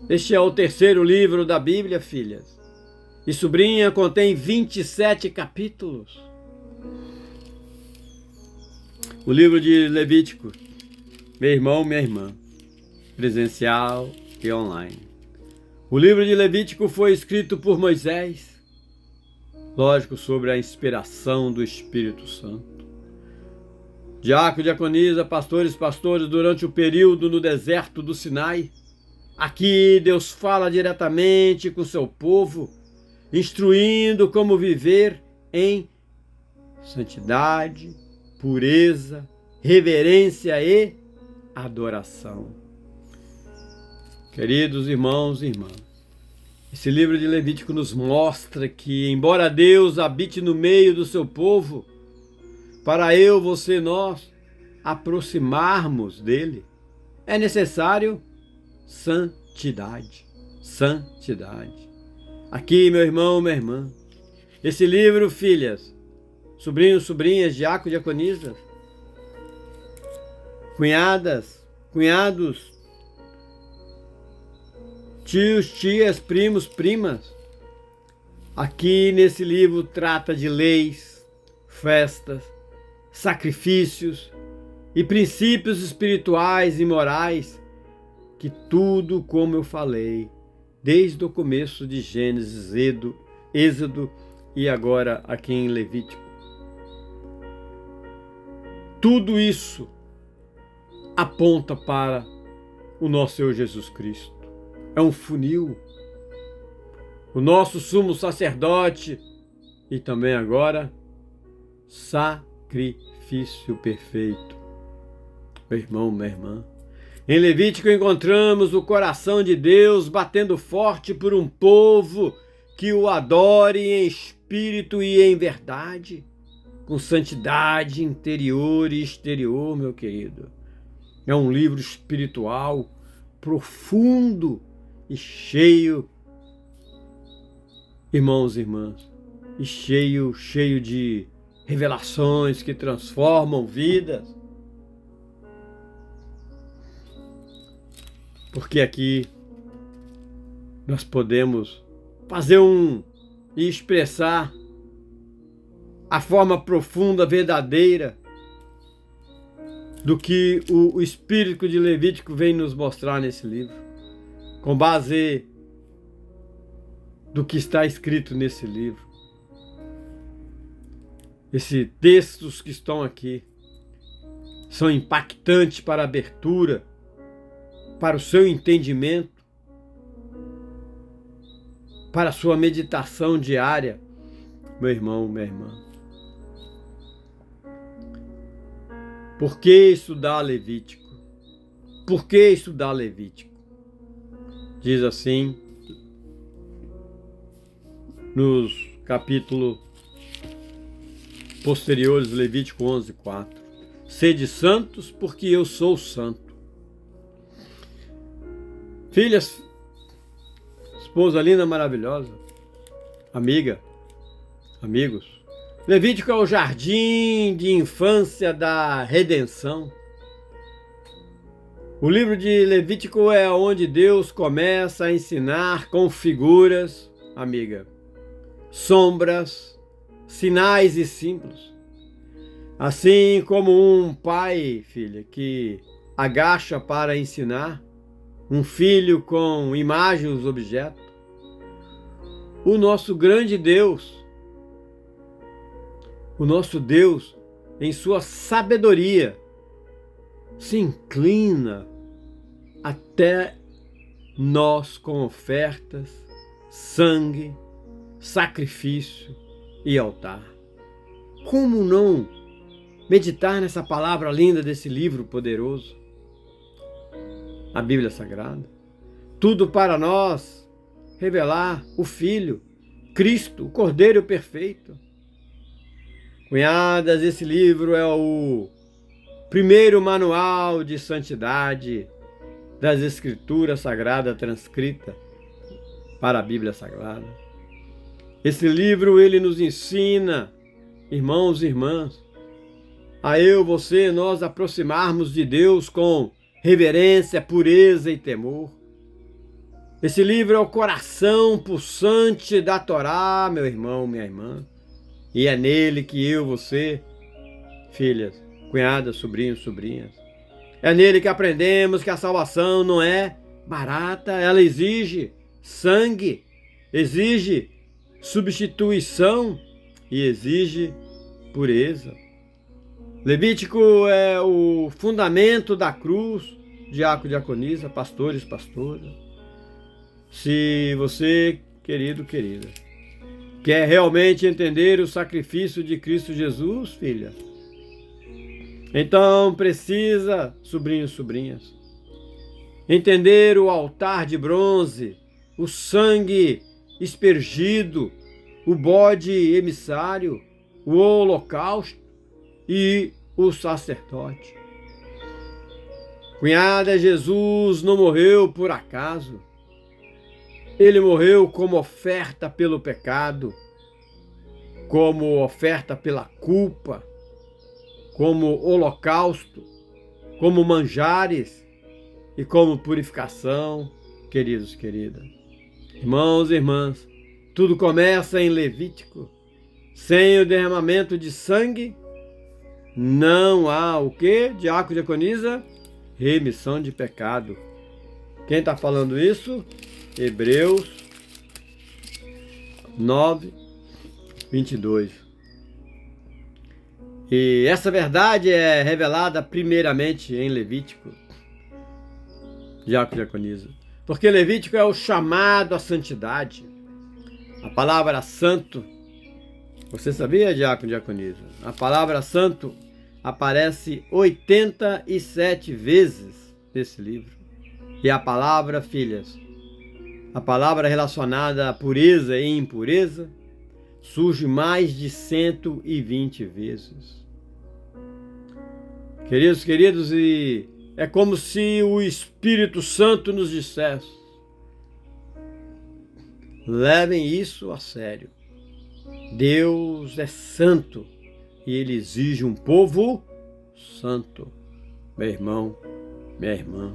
Este é o terceiro livro da Bíblia, filhas. E sobrinha, contém 27 capítulos. O livro de Levítico, meu irmão, minha irmã, presencial e online. O livro de Levítico foi escrito por Moisés, lógico, sobre a inspiração do Espírito Santo. Diácono, diaconisa, pastores, durante o período no deserto do Sinai. Aqui Deus fala diretamente com seu povo, instruindo como viver em santidade, pureza, reverência e adoração. Queridos irmãos e irmãs, esse livro de Levítico nos mostra que, embora Deus habite no meio do seu povo, para eu, você, nós aproximarmos dele, é necessário santidade. Santidade. Aqui, meu irmão, minha irmã, esse livro, filhas, sobrinhos, sobrinhas, diáconos, diaconisas, cunhadas, cunhados, tios, tias, primos, primas. Aqui nesse livro trata de leis, festas, sacrifícios e princípios espirituais e morais, que tudo, como eu falei, desde o começo de Gênesis, Êxodo e agora aqui em Levítico. Tudo isso aponta para o nosso Senhor Jesus Cristo. É um funil. O nosso sumo sacerdote e também agora sacrifício perfeito. Meu irmão, minha irmã, em Levítico encontramos o coração de Deus batendo forte por um povo que o adore em espírito e em verdade, com santidade interior e exterior, meu querido. É um livro espiritual profundo e cheio, irmãos e irmãs, e cheio de revelações que transformam vidas. Porque aqui nós podemos fazer e expressar a forma profunda, verdadeira do que o Espírito de Levítico vem nos mostrar nesse livro, com base do que está escrito nesse livro. Esses textos que estão aqui são impactantes para a abertura, para o seu entendimento, para a sua meditação diária, meu irmão, minha irmã. Por que estudar Levítico? Por que estudar Levítico? Diz assim, nos capítulos posteriores, Levítico 11:4. Sede santos, porque eu sou santo. Filhas, esposa linda, maravilhosa, amiga, amigos, Levítico é o jardim de infância da redenção. O livro de Levítico é onde Deus começa a ensinar com figuras, amiga, sombras, sinais e símbolos. Assim como um pai, filha, que agacha para ensinar, um filho com imagens, objetos, o nosso grande Deus, o nosso Deus, em sua sabedoria, se inclina até nós com ofertas, sangue, sacrifício e altar. Como não meditar nessa palavra linda desse livro poderoso? A Bíblia Sagrada. Tudo para nós revelar o Filho, Cristo, o Cordeiro perfeito. Cunhadas, esse livro é o primeiro manual de santidade das Escrituras Sagradas transcrita para a Bíblia Sagrada. Esse livro, ele nos ensina, irmãos e irmãs, a eu, você, nós aproximarmos de Deus com reverência, pureza e temor. Esse livro é o coração pulsante da Torá, meu irmão, minha irmã. E é nele que eu, você, filhas, cunhadas, sobrinhos, sobrinhas, é nele que aprendemos que a salvação não é barata, ela exige sangue, exige substituição e exige pureza. Levítico é o fundamento da cruz, diácono, diaconisa, pastores, pastoras. Se você, querido, querida, quer realmente entender o sacrifício de Cristo Jesus, filha, então precisa, sobrinhos, sobrinhas, entender o altar de bronze, o sangue aspergido, o bode emissário, o holocausto e o sacerdote. Cunhada, Jesus não morreu por acaso. Ele morreu como oferta pelo pecado, como oferta pela culpa, como holocausto, como manjares e como purificação, queridos, queridas. Irmãos e irmãs, tudo começa em Levítico. Sem o derramamento de sangue, não há o quê? Diácono, diaconisa? Remissão de pecado. Quem está falando isso? Hebreus 9, 22. E essa verdade é revelada primeiramente em Levítico, diácono, diaconisa. Porque Levítico é o chamado à santidade. A palavra santo, você sabia, diácono, diaconisa? A palavra santo aparece 87 vezes nesse livro. E a palavra, filhas, a palavra relacionada à pureza e impureza, surge mais de 120 vezes. Queridos, queridos, e é como se o Espírito Santo nos dissesse: levem isso a sério. Deus é santo e Ele exige um povo santo. Meu irmão, minha irmã.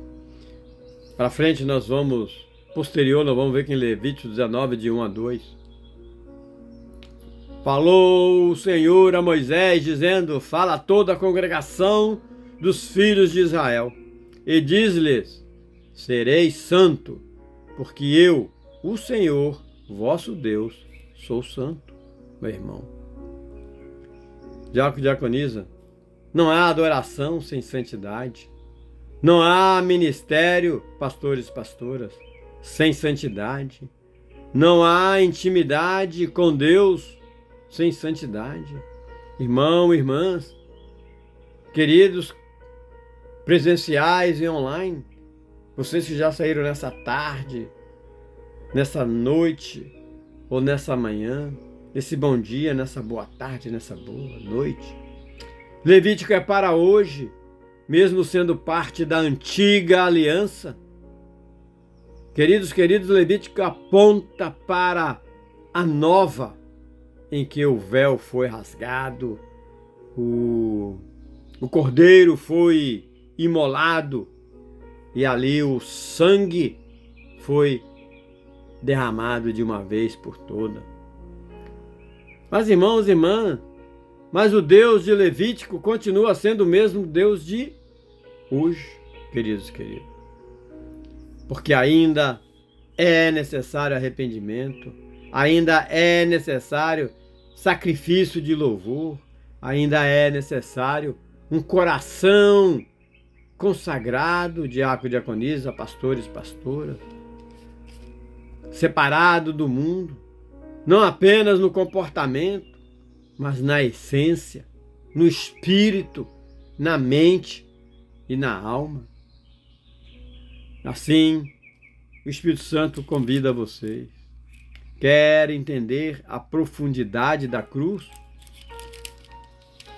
Para frente nós vamos, posterior, nós vamos ver que em Levítico 19, de 1 a 2. Falou o Senhor a Moisés, dizendo: fala a toda a congregação dos filhos de Israel, e diz-lhes: sereis santo, porque eu, o Senhor, vosso Deus, sou santo. Meu irmão, diácono, diaconisa, não há adoração sem santidade. Não há ministério, pastores e pastoras, sem santidade. Não há intimidade com Deus sem santidade. Irmão, irmãs, queridos presenciais e online, vocês que já saíram nessa tarde, nessa noite ou nessa manhã, nesse bom dia, nessa boa tarde, nessa boa noite. Levítico é para hoje, mesmo sendo parte da antiga aliança. Queridos, Levítico aponta para a nova, em que o véu foi rasgado, o cordeiro foi imolado e ali o sangue foi derramado de uma vez por toda. Mas irmãos e irmãs, mas o Deus de Levítico continua sendo o mesmo Deus de hoje, queridos. Porque ainda é necessário arrependimento, ainda é necessário sacrifício de louvor, ainda é necessário um coração consagrado, diácono, diaconisa, pastores, pastoras, separado do mundo, não apenas no comportamento, mas na essência, no espírito, na mente e na alma. Assim, o Espírito Santo convida vocês. Quer entender a profundidade da cruz?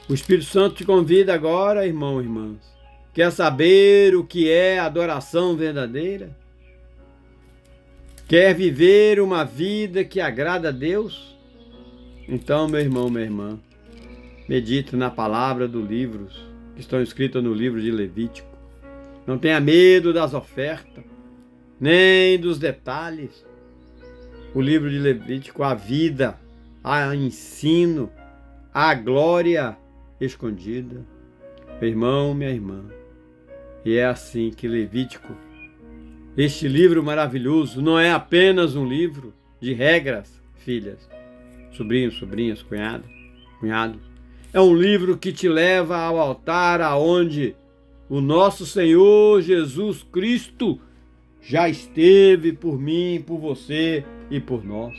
O Espírito Santo te convida agora, irmão e irmãs. Quer saber o que é adoração verdadeira? Quer viver uma vida que agrada a Deus? Então, meu irmão, minha irmã, medite na palavra dos livros que estão escritos no livro de Levítico. Não tenha medo das ofertas, nem dos detalhes. O livro de Levítico, a vida, a ensino, a glória escondida. Meu irmão, minha irmã, e é assim que Levítico, este livro maravilhoso, não é apenas um livro de regras, filhas, sobrinhos, sobrinhas, cunhados. É um livro que te leva ao altar aonde o nosso Senhor Jesus Cristo já esteve por mim, por você e por nós.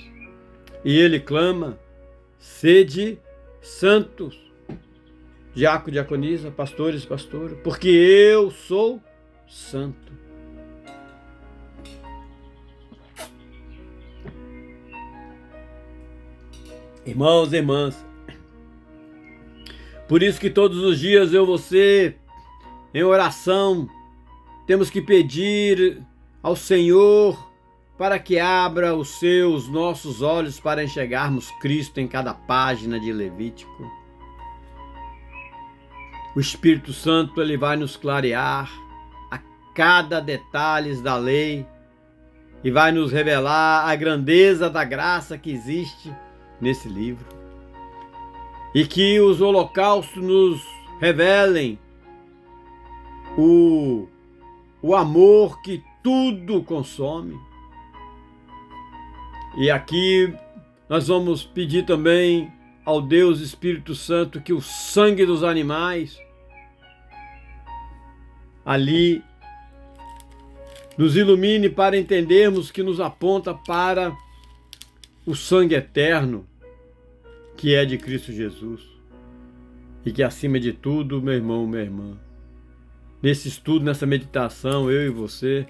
E ele clama: sede santos, diácono, diaconisa, pastores, pastoras, porque eu sou santo. Irmãos e irmãs, por isso que todos os dias eu e você, em oração, temos que pedir ao Senhor para que abra os nossos olhos para enxergarmos Cristo em cada página de Levítico. O Espírito Santo, ele vai nos clarear a cada detalhe da lei e vai nos revelar a grandeza da graça que existe nesse livro. E que os holocaustos nos revelem o amor que tudo consome. E aqui nós vamos pedir também ao Deus Espírito Santo que o sangue dos animais ali nos ilumine para entendermos que nos aponta para o sangue eterno que é de Cristo Jesus. E que acima de tudo, meu irmão, minha irmã, nesse estudo, nessa meditação, eu e você,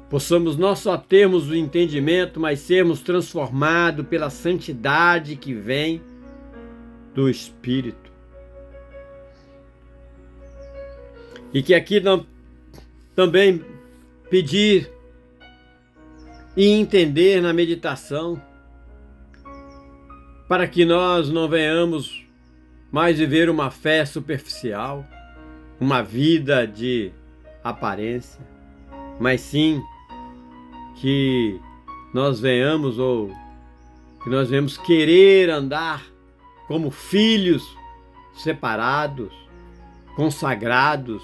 possamos não só termos o entendimento, mas sermos transformados pela santidade que vem do Espírito. E que aqui também pedir e entender na meditação, para que nós não venhamos mais viver uma fé superficial, uma vida de aparência, mas sim que nós venhamos querer andar como filhos separados, consagrados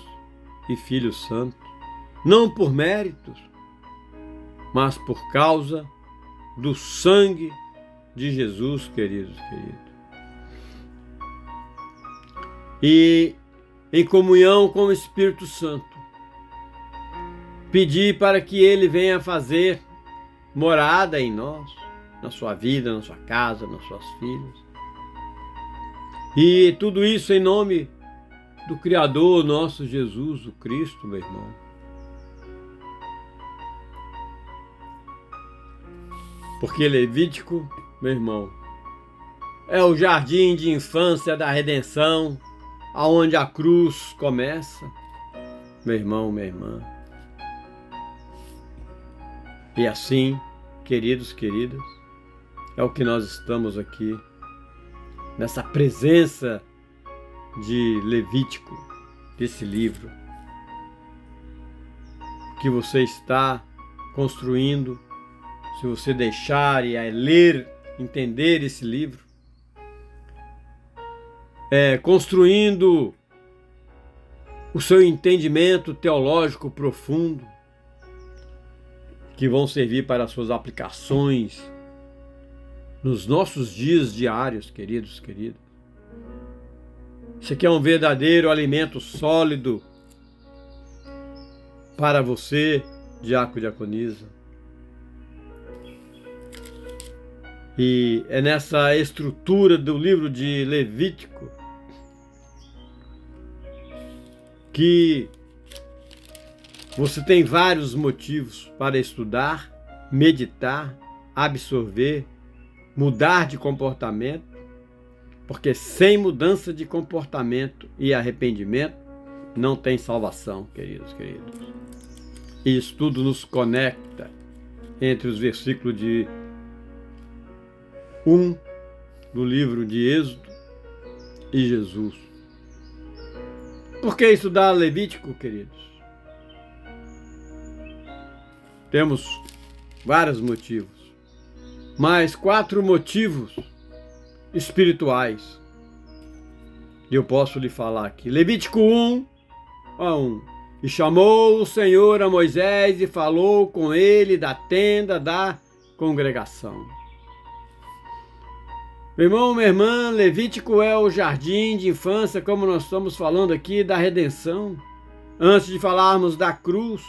e filhos santos, não por méritos, mas por causa do sangue de Jesus, queridos. E em comunhão com o Espírito Santo, pedir para que ele venha fazer morada em nós, na sua vida, na sua casa, nas suas filhas. E tudo isso em nome do Criador nosso Jesus, o Cristo, meu irmão. Porque Levítico, meu irmão, é o jardim de infância da redenção, aonde a cruz começa. Meu irmão, minha irmã. E assim, queridos, queridas, é o que nós estamos aqui, nessa presença de Levítico, desse livro, que você está construindo, se você deixar e ler, entender esse livro, construindo o seu entendimento teológico profundo, que vão servir para as suas aplicações nos nossos dias diários, queridos, queridas. Isso aqui é um verdadeiro alimento sólido para você, diácono, diaconisa. E é nessa estrutura do livro de Levítico que você tem vários motivos para estudar, meditar, absorver, mudar de comportamento, porque sem mudança de comportamento e arrependimento não tem salvação, queridos, queridos. E isso tudo nos conecta entre os versículos de 1 do livro de Êxodo e Jesus. Por que estudar Levítico, queridos? Temos vários motivos, mas 4 motivos espirituais. E eu posso lhe falar aqui. Levítico 1:1. E chamou o Senhor a Moisés e falou com ele da tenda da congregação. Meu irmão, minha irmã, Levítico é o jardim de infância, como nós estamos falando aqui, da redenção. Antes de falarmos da cruz,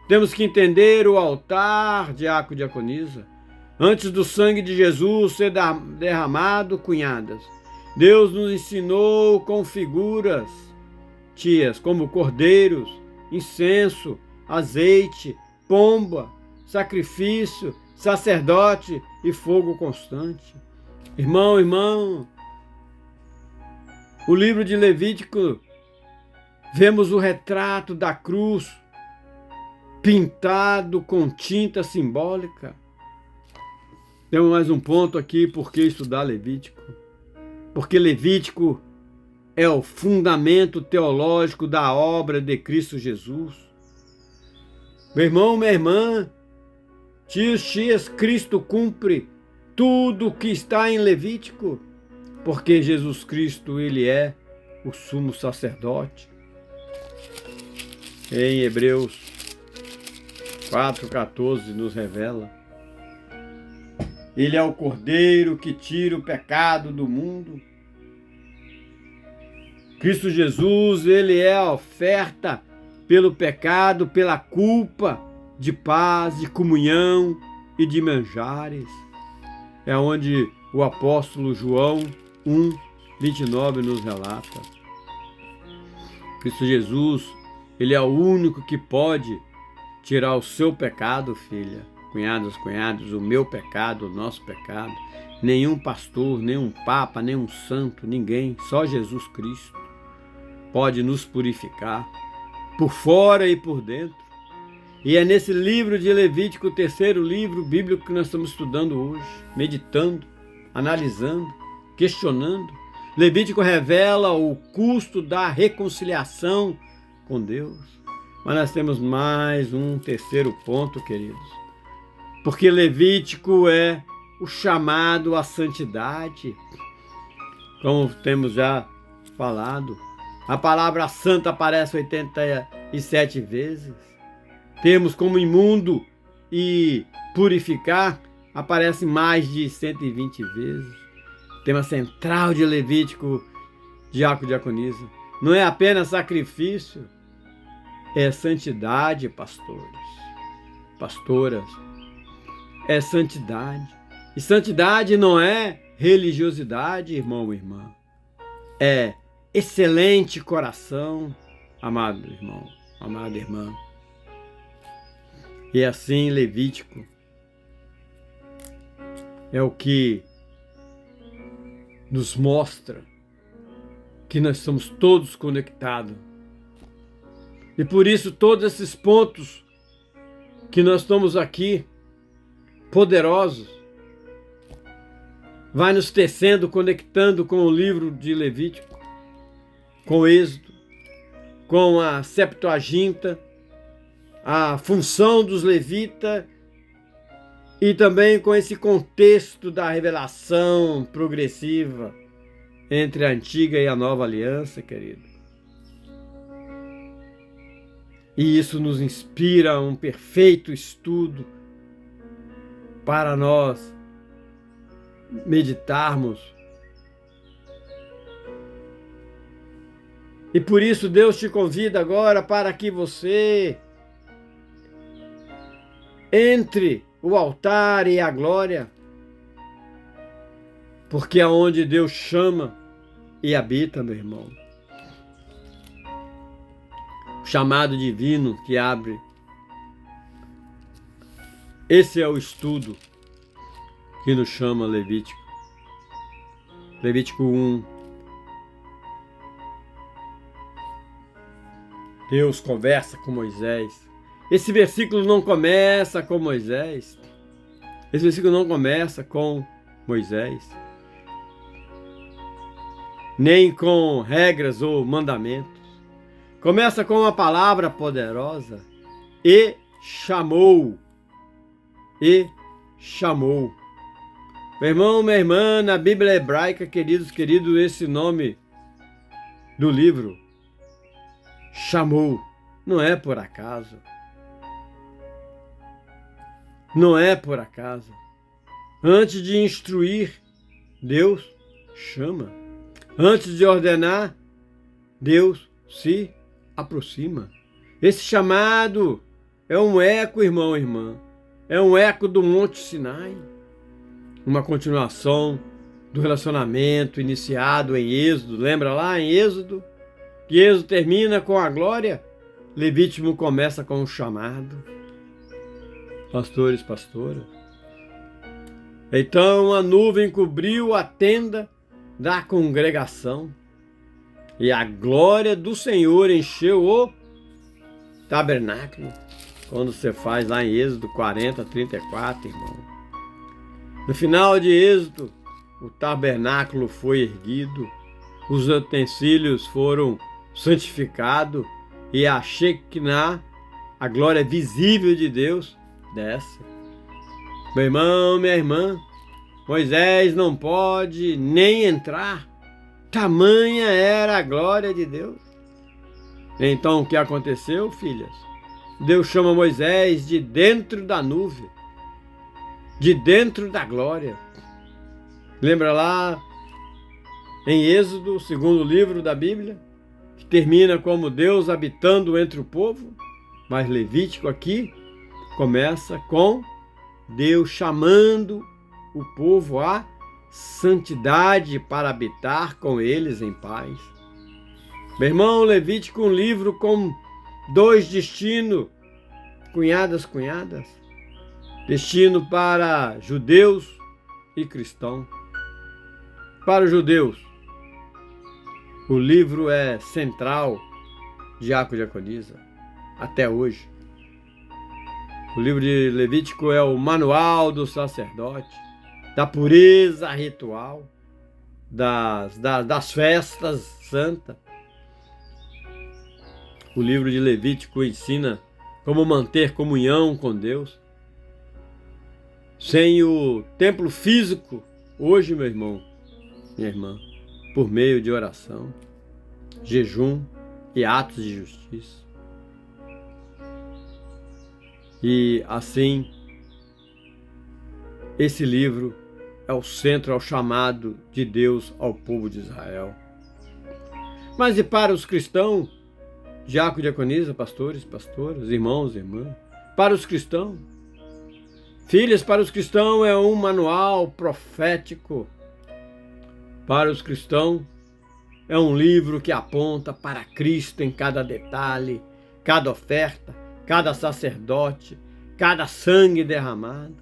temos que entender o altar, diácono, diaconisa. Antes do sangue de Jesus ser derramado, cunhadas, Deus nos ensinou com figuras, tias, como cordeiros, incenso, azeite, pomba, sacrifício, sacerdote e fogo constante. Irmão, irmão, o livro de Levítico, vemos o retrato da cruz pintado com tinta simbólica. Temos mais um ponto aqui, por que estudar Levítico? Porque Levítico é o fundamento teológico da obra de Cristo Jesus. Meu irmão, minha irmã, tios, tias, Cristo cumpre tudo o que está em Levítico, porque Jesus Cristo, ele é o sumo sacerdote. Em Hebreus 4:14 nos revela: ele é o Cordeiro que tira o pecado do mundo. Cristo Jesus, ele é a oferta pelo pecado, pela culpa, de paz, de comunhão e de manjares. É onde o apóstolo João 1:29 nos relata. Cristo Jesus, ele é o único que pode tirar o seu pecado, filha. Cunhados, cunhados, o meu pecado, o nosso pecado. Nenhum pastor, nenhum papa, nenhum santo, ninguém, só Jesus Cristo pode nos purificar por fora e por dentro. E é nesse livro de Levítico, o terceiro livro bíblico que nós estamos estudando hoje, meditando, analisando, questionando. Levítico revela o custo da reconciliação com Deus. Mas nós temos mais um terceiro ponto, queridos. Porque Levítico é o chamado à santidade. Como temos já falado, a palavra santa aparece 87 vezes. Temos como imundo e purificar aparece mais de 120 vezes. O tema central de Levítico, diácono, diaconisa, não é apenas sacrifício, é santidade, pastores, pastoras. É santidade. E santidade não é religiosidade, irmão e irmã. É excelente coração, amado irmão, amada irmã. E assim Levítico é o que nos mostra que nós somos todos conectados. E por isso todos esses pontos que nós estamos aqui, poderosos, vai nos tecendo, conectando com o livro de Levítico, com o Êxodo, com a Septuaginta, a função dos levitas e também com esse contexto da revelação progressiva entre a antiga e a nova aliança, querido. E isso nos inspira a um perfeito estudo para nós meditarmos. E por isso Deus te convida agora para que você entre o altar e a glória, porque é onde Deus chama e habita, meu irmão. O chamado divino que abre. Esse é o estudo que nos chama Levítico. Levítico 1. Deus conversa com Moisés. Esse versículo não começa com Moisés. Esse versículo não começa com Moisés. Nem com regras ou mandamentos. Começa com uma palavra poderosa. E chamou. E chamou. Meu irmão, minha irmã, na Bíblia hebraica, queridos, esse nome do livro, chamou, não é por acaso. Não é por acaso. Antes de instruir, Deus chama. Antes de ordenar, Deus se aproxima. Esse chamado é um eco, irmão e irmã. É um eco do Monte Sinai. Uma continuação do relacionamento iniciado em Êxodo. Lembra lá em Êxodo? Que Êxodo termina com a glória. Levítico começa com o chamado. Pastores, pastoras. Então a nuvem cobriu a tenda da congregação e a glória do Senhor encheu o tabernáculo. Quando você faz lá em Êxodo 40, 34, irmão. No final de Êxodo, o tabernáculo foi erguido, os utensílios foram santificados e a Shekinah, a glória visível de Deus, desce. Meu irmão, minha irmã, Moisés não pode nem entrar, tamanha era a glória de Deus. Então o que aconteceu, filhas? Deus chama Moisés de dentro da nuvem, de dentro da glória. Lembra lá em Êxodo, o segundo livro da Bíblia, que termina como Deus habitando entre o povo, mas Levítico aqui começa com Deus chamando o povo à santidade para habitar com eles em paz. Meu irmão, Levítico, um livro com dois destinos, cunhadas, destino para judeus e cristãos. Para os judeus, o livro é central, diácono e diaconisa, até hoje. O livro de Levítico é o manual do sacerdote, da pureza ritual, das festas santas. O livro de Levítico ensina como manter comunhão com Deus. Sem o templo físico, hoje, meu irmão, minha irmã, por meio de oração, jejum e atos de justiça. E assim, esse livro é o centro, é o chamado de Deus ao povo de Israel. Mas e para os cristãos, diácono, diaconisa, pastores, pastoras, irmãos, irmãs, para os cristãos, filhas, para os cristãos é um manual profético. Para os cristãos é um livro que aponta para Cristo em cada detalhe, cada oferta, cada sacerdote, cada sangue derramado.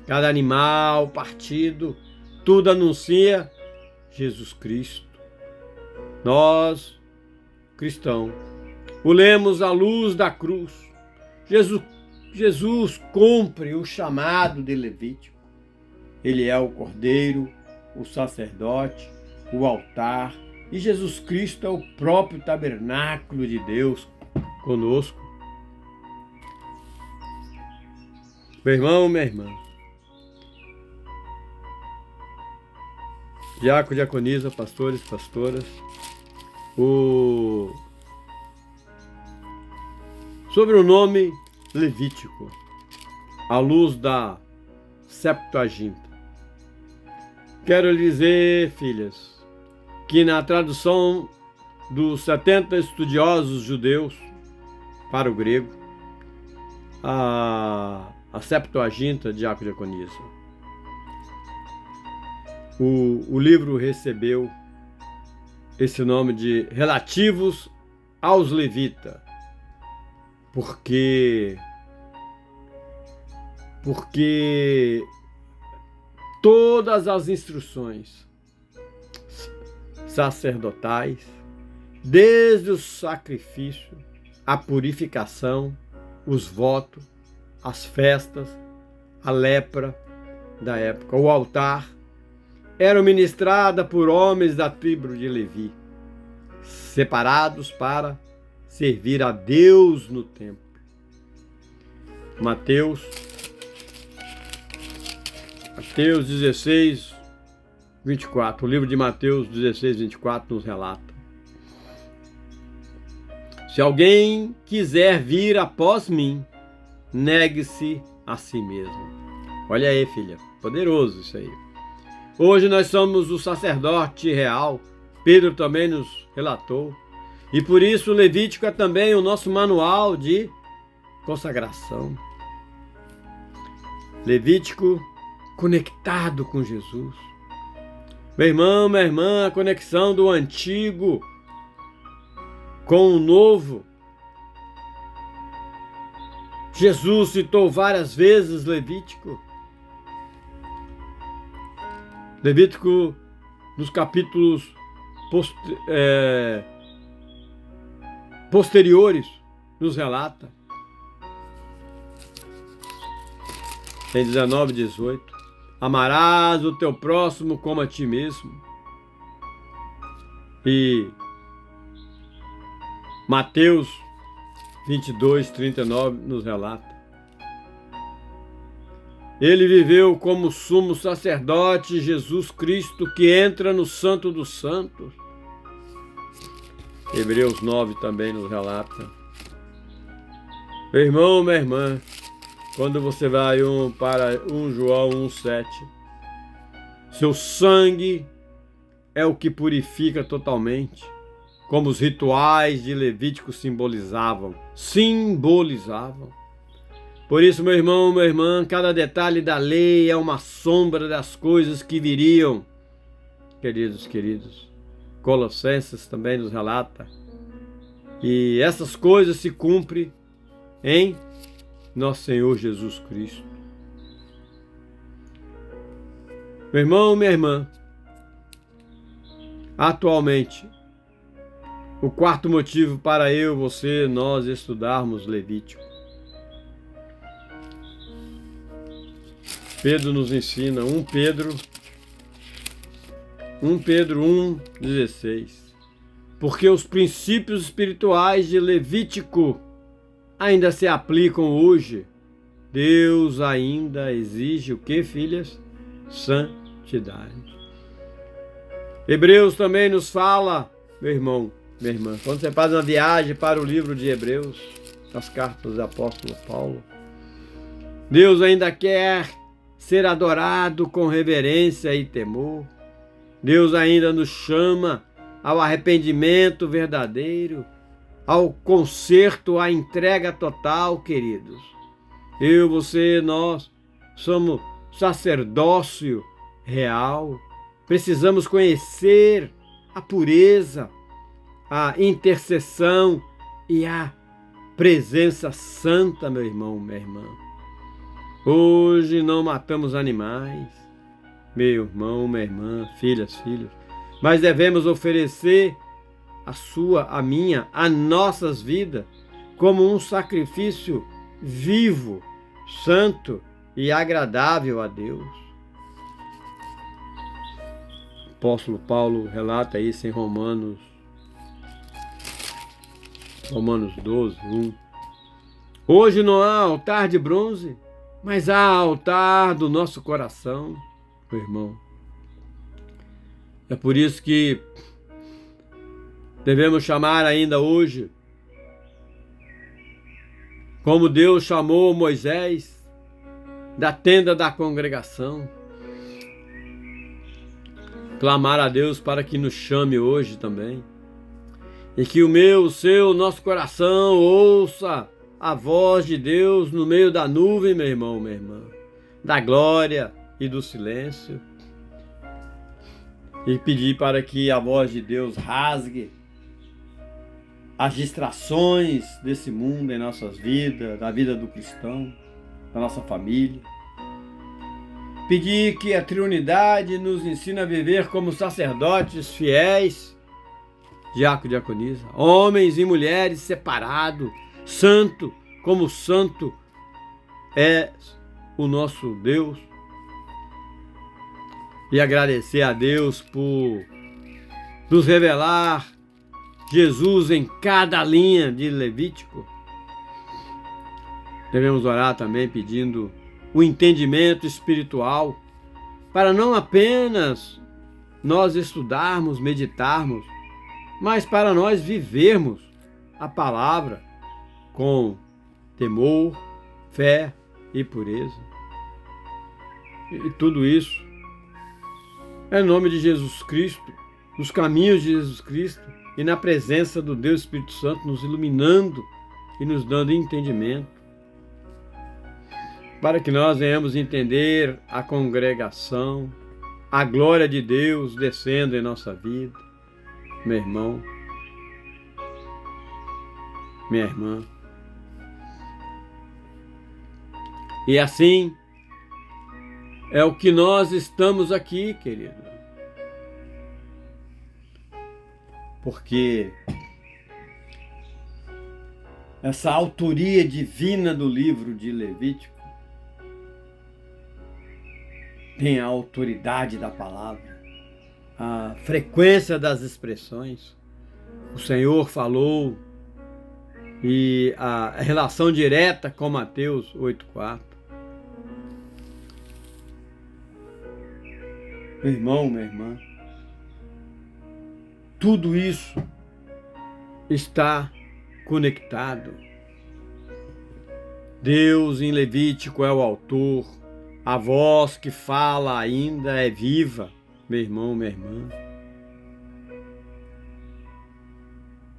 cada animal partido, tudo anuncia Jesus Cristo. Nós, cristãos, o lemos à luz da cruz. Jesus cumpre o chamado de Levítico. Ele é o cordeiro, o sacerdote, o altar, e Jesus Cristo é o próprio tabernáculo de Deus conosco. Meu irmão, minha irmã, diácono, diaconisa, pastores, pastoras, sobre o nome Levítico, à luz da Septuaginta. Quero lhe dizer, filhas, que na tradução dos 70 estudiosos judeus para o grego, a Septuaginta, diácono, diaconisa, o livro recebeu esse nome de Relativos aos Levitas, porque todas as instruções sacerdotais, desde o sacrifício, a purificação, os votos, as festas, a lepra da época, o altar, eram ministradas por homens da tribo de Levi, separados para servir a Deus no templo. Mateus 16, 24. O livro de Mateus 16, 24 nos relata: se alguém quiser vir após mim, negue-se a si mesmo. Olha aí, filha, poderoso isso aí. Hoje nós somos o sacerdote real, Pedro também nos relatou, e por isso o Levítico é também o nosso manual de consagração. Levítico conectado com Jesus. Meu irmão, minha irmã, a conexão do antigo com o novo. Jesus citou várias vezes Levítico. Levítico, nos capítulos posteriores, nos relata. Em 19, 18. Amarás o teu próximo como a ti mesmo. E Mateus 22, 39 nos relata. Ele viveu como sumo sacerdote Jesus Cristo, que entra no Santo dos Santos. Hebreus 9 também nos relata. Meu irmão, minha irmã, quando você vai para 1 João 1,7, seu sangue é o que purifica totalmente, como os rituais de Levítico simbolizavam. Por isso, meu irmão, minha irmã, cada detalhe da lei é uma sombra das coisas que viriam. Queridos, Colossenses também nos relata. E essas coisas se cumprem em nosso Senhor Jesus Cristo. Meu irmão, minha irmã, atualmente, o quarto motivo para eu, você, nós estudarmos Levítico. Pedro nos ensina, 1 Pedro 1,16. Porque os princípios espirituais de Levítico ainda se aplicam hoje. Deus ainda exige o que, filhas? Santidade. Hebreus também nos fala, meu irmão, minha irmã, quando você faz uma viagem para o livro de Hebreus, as cartas do apóstolo Paulo, Deus ainda quer ser adorado com reverência e temor. Deus ainda nos chama ao arrependimento verdadeiro, ao conserto, à entrega total, queridos. Eu, você, nós somos sacerdócio real. Precisamos conhecer a pureza, a intercessão e a presença santa, meu irmão, minha irmã. Hoje não matamos animais, meu irmão, minha irmã, filhas, filhos, mas devemos oferecer a sua, a minha, as nossas vidas como um sacrifício vivo, santo e agradável a Deus. O apóstolo Paulo relata isso em Romanos 12, 1. Hoje não há altar de bronze, mas há altar do nosso coração, meu irmão. É por isso que devemos chamar ainda hoje, como Deus chamou Moisés da tenda da congregação, clamar a Deus para que nos chame hoje também, e que o meu, o seu, o nosso coração ouça a voz de Deus no meio da nuvem, meu irmão, minha irmã, da glória e do silêncio, e pedir para que a voz de Deus rasgue as distrações desse mundo em nossas vidas, da vida do cristão, da nossa família. Pedir que a Trindade nos ensine a viver como sacerdotes fiéis, diácono e diaconisa, homens e mulheres separados, santo, como santo é o nosso Deus. E agradecer a Deus por nos revelar Jesus em cada linha de Levítico. Devemos orar também pedindo o entendimento espiritual para não apenas nós estudarmos, meditarmos, mas para nós vivermos a palavra com temor, fé e pureza. E tudo isso é em nome de Jesus Cristo, nos caminhos de Jesus Cristo e na presença do Deus Espírito Santo nos iluminando e nos dando entendimento, para que nós venhamos entender a congregação, a glória de Deus descendo em nossa vida, meu irmão, minha irmã. E assim é o que nós estamos aqui, querido. Porque essa autoria divina do livro de Levítico tem a autoridade da palavra, a frequência das expressões. O Senhor falou e a relação direta com Mateus 8,4. Meu irmão, minha irmã, tudo isso está conectado. Deus em Levítico é o autor, a voz que fala ainda é viva, meu irmão, minha irmã.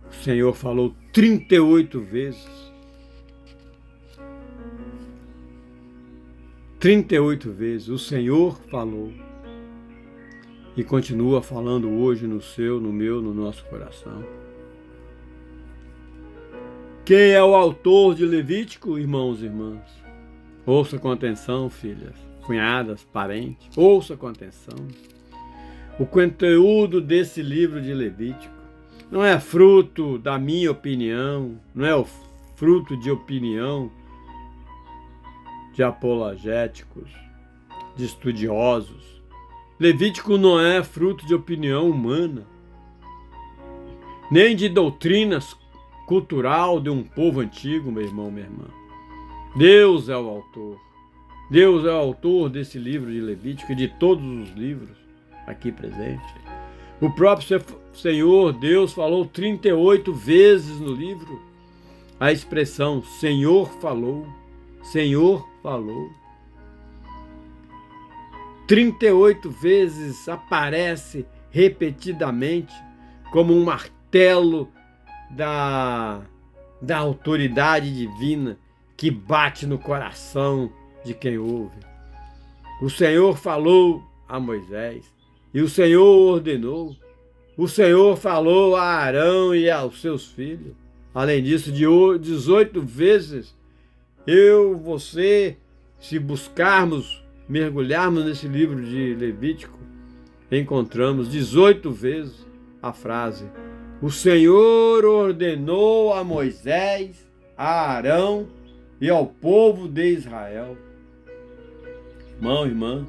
O Senhor falou 38 vezes. 38 vezes o Senhor falou. E continua falando hoje no seu, no meu, no nosso coração. Quem é o autor de Levítico, irmãos e irmãs? Ouça com atenção, filhas, cunhadas, parentes. Ouça com atenção. O conteúdo desse livro de Levítico não é fruto da minha opinião, não é o fruto de opinião de apologéticos, de estudiosos. Levítico não é fruto de opinião humana, nem de doutrinas cultural de um povo antigo, meu irmão, minha irmã. Deus é o autor. Deus é o autor desse livro de Levítico e de todos os livros aqui presentes. O próprio Senhor, Deus, falou 38 vezes no livro a expressão Senhor falou, Senhor falou. 38 vezes aparece repetidamente como um martelo da autoridade divina que bate no coração de quem ouve. O Senhor falou a Moisés e o Senhor ordenou. O Senhor falou a Arão e aos seus filhos. Além disso, de 18 vezes, eu, você se buscarmos, mergulharmos nesse livro de Levítico, encontramos 18 vezes a frase: o Senhor ordenou a Moisés, a Arão e ao povo de Israel. Irmão, irmã,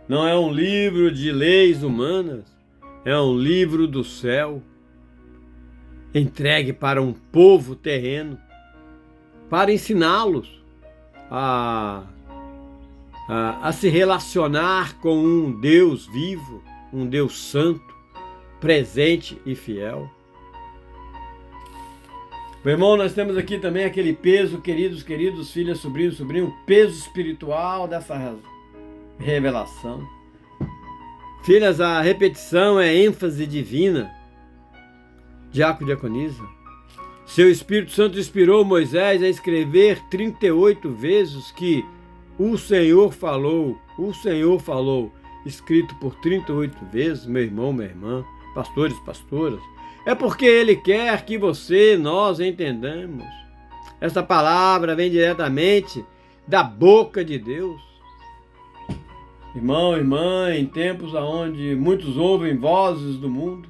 não é um livro de leis humanas, é um livro do céu, entregue para um povo terreno, para ensiná-los a se relacionar com um Deus vivo, um Deus santo, presente e fiel. Meu irmão, nós temos aqui também aquele peso, queridos, filhas, sobrinhos, sobrinho, peso espiritual dessa revelação. Filhas, a repetição é ênfase divina. Diácono, diaconisa, seu Espírito Santo inspirou Moisés a escrever 38 vezes que o Senhor falou, escrito por 38 vezes, meu irmão, minha irmã, pastores, pastoras. É porque Ele quer que nós entendamos. Essa palavra vem diretamente da boca de Deus. Irmão, irmã, em tempos onde muitos ouvem vozes do mundo,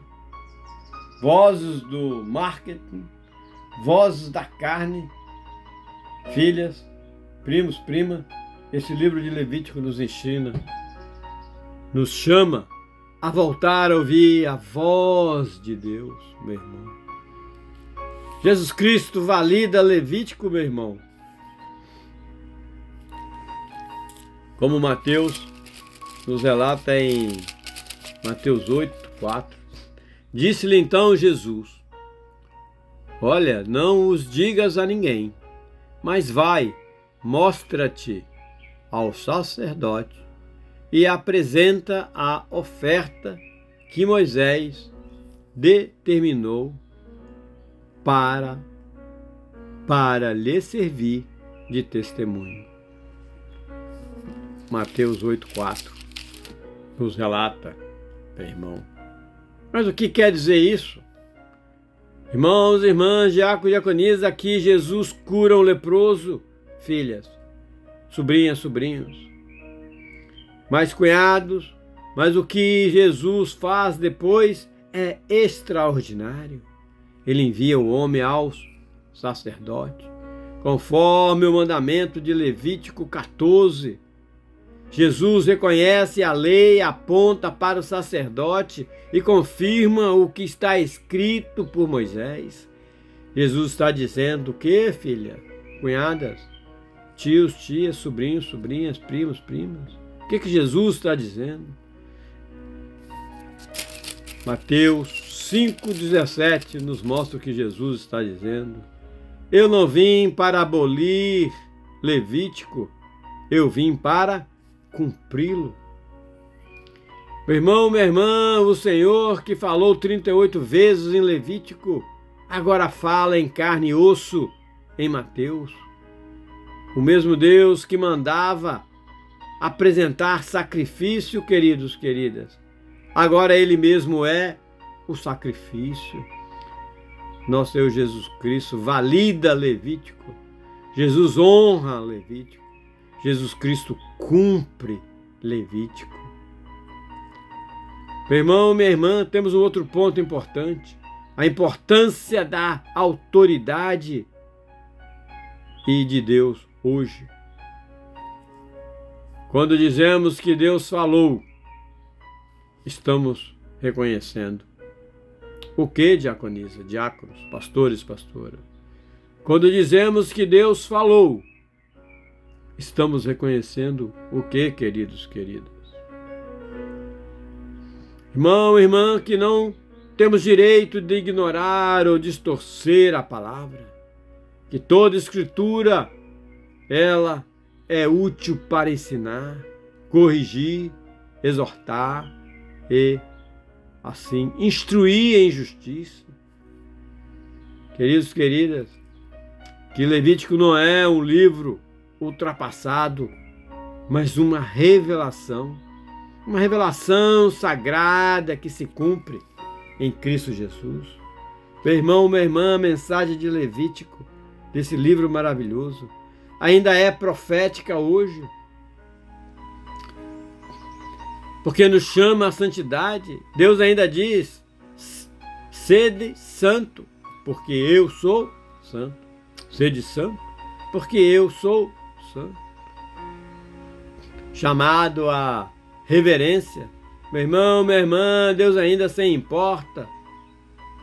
vozes do marketing, vozes da carne, filhas, primos, prima, esse livro de Levítico nos ensina, nos chama a voltar a ouvir a voz de Deus, meu irmão. Jesus Cristo valida Levítico, meu irmão. Como Mateus nos relata em Mateus 8:4. Disse-lhe então Jesus: olha, não os digas a ninguém, mas vai, mostra-te ao sacerdote e apresenta a oferta que Moisés determinou para lhe servir de testemunho. Mateus 8:4 nos relata, meu irmão. Mas o que quer dizer isso? Irmãos e irmãs, diácono e diaconisa, aqui Jesus cura um leproso, filhas, sobrinhas, sobrinhos, mais cunhados, mas o que Jesus faz depois é extraordinário. Ele envia o homem aos sacerdotes, conforme o mandamento de Levítico 14. Jesus reconhece a lei, aponta para o sacerdote e confirma o que está escrito por Moisés. Jesus está dizendo o que, filha? Cunhadas, tios, tias, sobrinhos, sobrinhas, primos, primas. O que Jesus está dizendo? Mateus 5,17 nos mostra o que Jesus está dizendo. Eu não vim para abolir Levítico, eu vim para cumpri-lo. Meu irmão, minha irmã, o Senhor que falou 38 vezes em Levítico, agora fala em carne e osso em Mateus. O mesmo Deus que mandava apresentar sacrifício, queridos, queridas, agora Ele mesmo é o sacrifício. Nosso Senhor Jesus Cristo valida Levítico. Jesus honra Levítico. Jesus Cristo cumpre Levítico. Meu irmão, minha irmã, temos um outro ponto importante. A importância da autoridade e de Deus hoje. Quando dizemos que Deus falou, estamos reconhecendo. O que, diaconisa, diáconos, pastores, pastoras? Quando dizemos que Deus falou, estamos reconhecendo o que, queridos, queridas? Irmão, irmã, que não temos direito de ignorar ou distorcer a palavra, que toda escritura, ela é útil para ensinar, corrigir, exortar e, assim, instruir em justiça. Queridos, queridas, que Levítico não é um livro ultrapassado, mas uma revelação sagrada que se cumpre em Cristo Jesus. Meu irmão, minha irmã, a mensagem de Levítico, desse livro maravilhoso, ainda é profética hoje. porque nos chama à santidade. Deus ainda diz: sede santo, porque eu sou santo. Sede santo, porque eu sou santo. Chamado à reverência. Meu irmão, minha irmã, Deus ainda se importa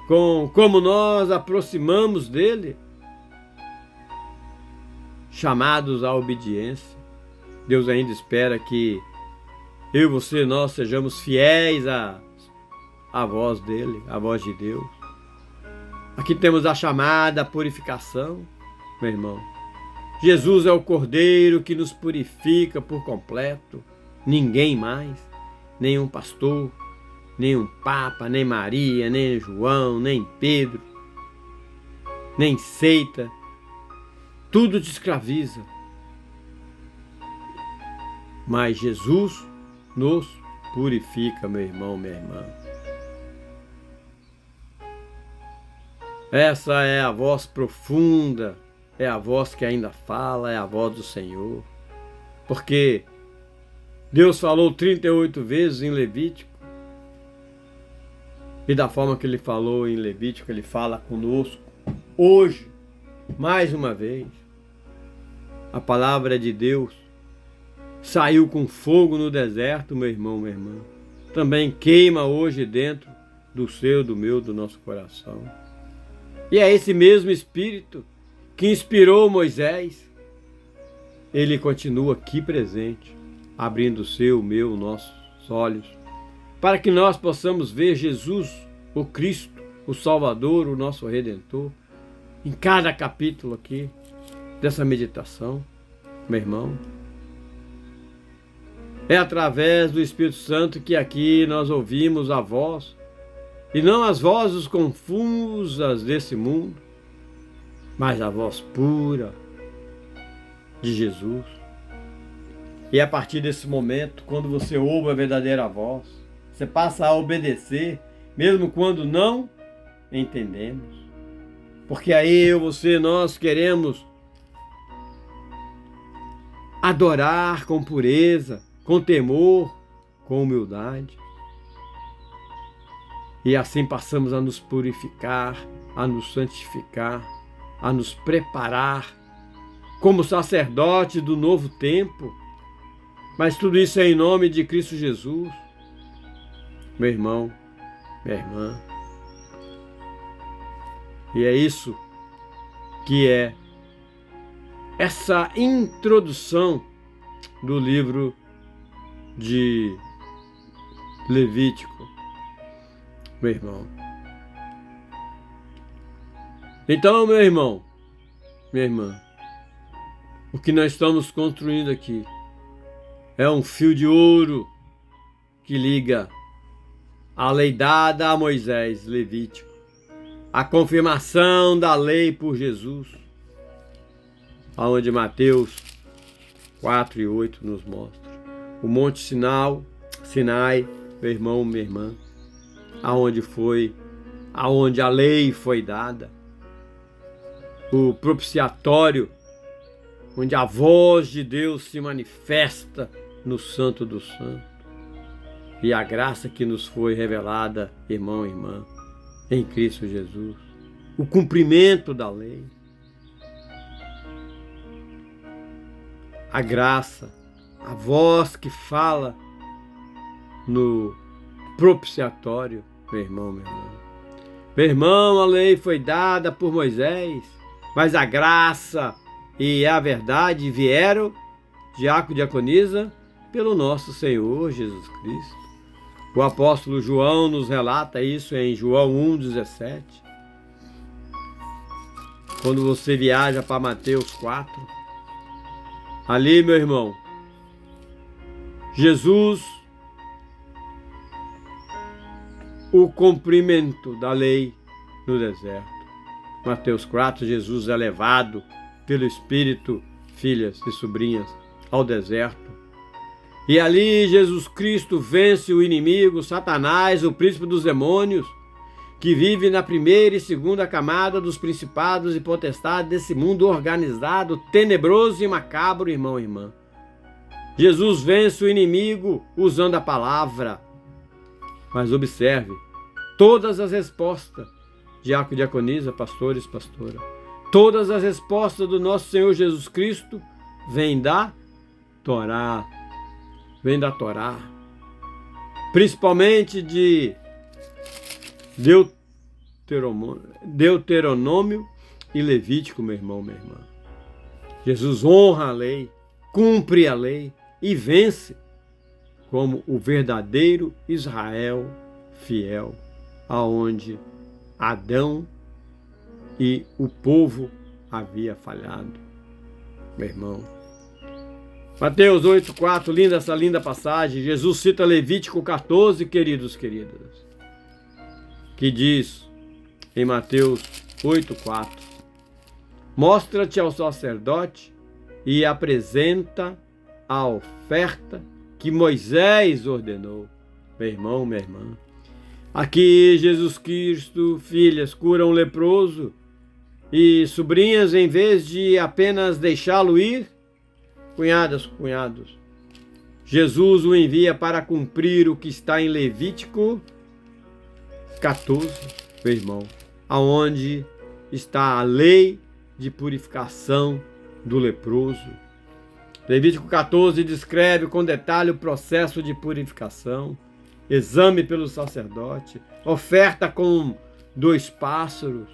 com como nós aproximamos dele. Chamados à obediência. Deus ainda espera que eu, você, nós sejamos fiéis à voz dele, à voz de Deus. Aqui temos a chamada purificação, meu irmão. Jesus é o Cordeiro que nos purifica por completo. Ninguém mais, nenhum pastor, nenhum Papa, nem Maria, nem João, nem Pedro, nem seita. Tudo te escraviza. Mas Jesus nos purifica, meu irmão, minha irmã. Essa é a voz profunda, é a voz que ainda fala, é a voz do Senhor. Porque Deus falou 38 vezes em Levítico. E da forma que Ele falou em Levítico, Ele fala conosco hoje, mais uma vez. A palavra de Deus saiu com fogo no deserto, meu irmão, minha irmã. Também queima hoje dentro do seu, do meu, do nosso coração. E é esse mesmo Espírito que inspirou Moisés. Ele continua aqui presente, abrindo o seu, o meu, nossos olhos, para que nós possamos ver Jesus, o Cristo, o Salvador, o nosso Redentor, em cada capítulo aqui dessa meditação, meu irmão. É através do Espírito Santo que aqui nós ouvimos a voz, e não as vozes confusas desse mundo, mas a voz pura de Jesus. E a partir desse momento, quando você ouve a verdadeira voz, você passa a obedecer, mesmo quando não entendemos. Porque aí eu, você, nós queremos adorar com pureza, com temor, com humildade. E assim passamos a nos purificar, a nos santificar, a nos preparar como sacerdote do novo tempo. Mas tudo isso é em nome de Cristo Jesus. Meu irmão, minha irmã. E é isso que é essa introdução do livro de Levítico, meu irmão. Então, meu irmão, minha irmã, o que nós estamos construindo aqui é um fio de ouro que liga a lei dada a Moisés, Levítico, a confirmação da lei por Jesus, aonde Mateus 4 e 8 nos mostra. O Monte Sinai, meu irmão, minha irmã, aonde a lei foi dada, o propiciatório, onde a voz de Deus se manifesta no Santo dos Santos, e a graça que nos foi revelada, irmão e irmã, em Cristo Jesus, o cumprimento da lei, a graça, a voz que fala no propiciatório, meu irmão, minha irmã. Meu irmão, a lei foi dada por Moisés, mas a graça e a verdade vieram, diácono e diaconisa, pelo nosso Senhor Jesus Cristo. O apóstolo João nos relata isso em João 1,17. Quando você viaja para Mateus 4, ali, meu irmão, Jesus, o cumprimento da lei no deserto. Mateus 4, Jesus é levado pelo Espírito, filhas e sobrinhas, ao deserto. E ali Jesus Cristo vence o inimigo, Satanás, o príncipe dos demônios, que vive na primeira e segunda camada dos principados e potestades desse mundo organizado, tenebroso e macabro, irmão e irmã. Jesus vence o inimigo usando a palavra. Mas observe, todas as respostas, diácono, diaconisa, pastores, pastora, todas as respostas do nosso Senhor Jesus Cristo vêm da Torá. Vem da Torá. Principalmente de Deuteronômio e Levítico, meu irmão, minha irmã. Jesus honra a lei, cumpre a lei e vence como o verdadeiro Israel fiel, aonde Adão e o povo havia falhado. Meu irmão, Mateus 8,4, linda essa linda passagem. Jesus cita Levítico 14, queridos, queridas, que diz em Mateus 8,4: mostra-te ao sacerdote e apresenta a oferta que Moisés ordenou. Meu irmão, minha irmã, aqui Jesus Cristo, filhas, cura um leproso, e sobrinhas, em vez de apenas deixá-lo ir, cunhadas, cunhados, Jesus o envia para cumprir o que está em Levítico 14, meu irmão, aonde está a lei de purificação do leproso. Levítico 14 descreve com detalhe o processo de purificação, exame pelo sacerdote, oferta com 2 pássaros,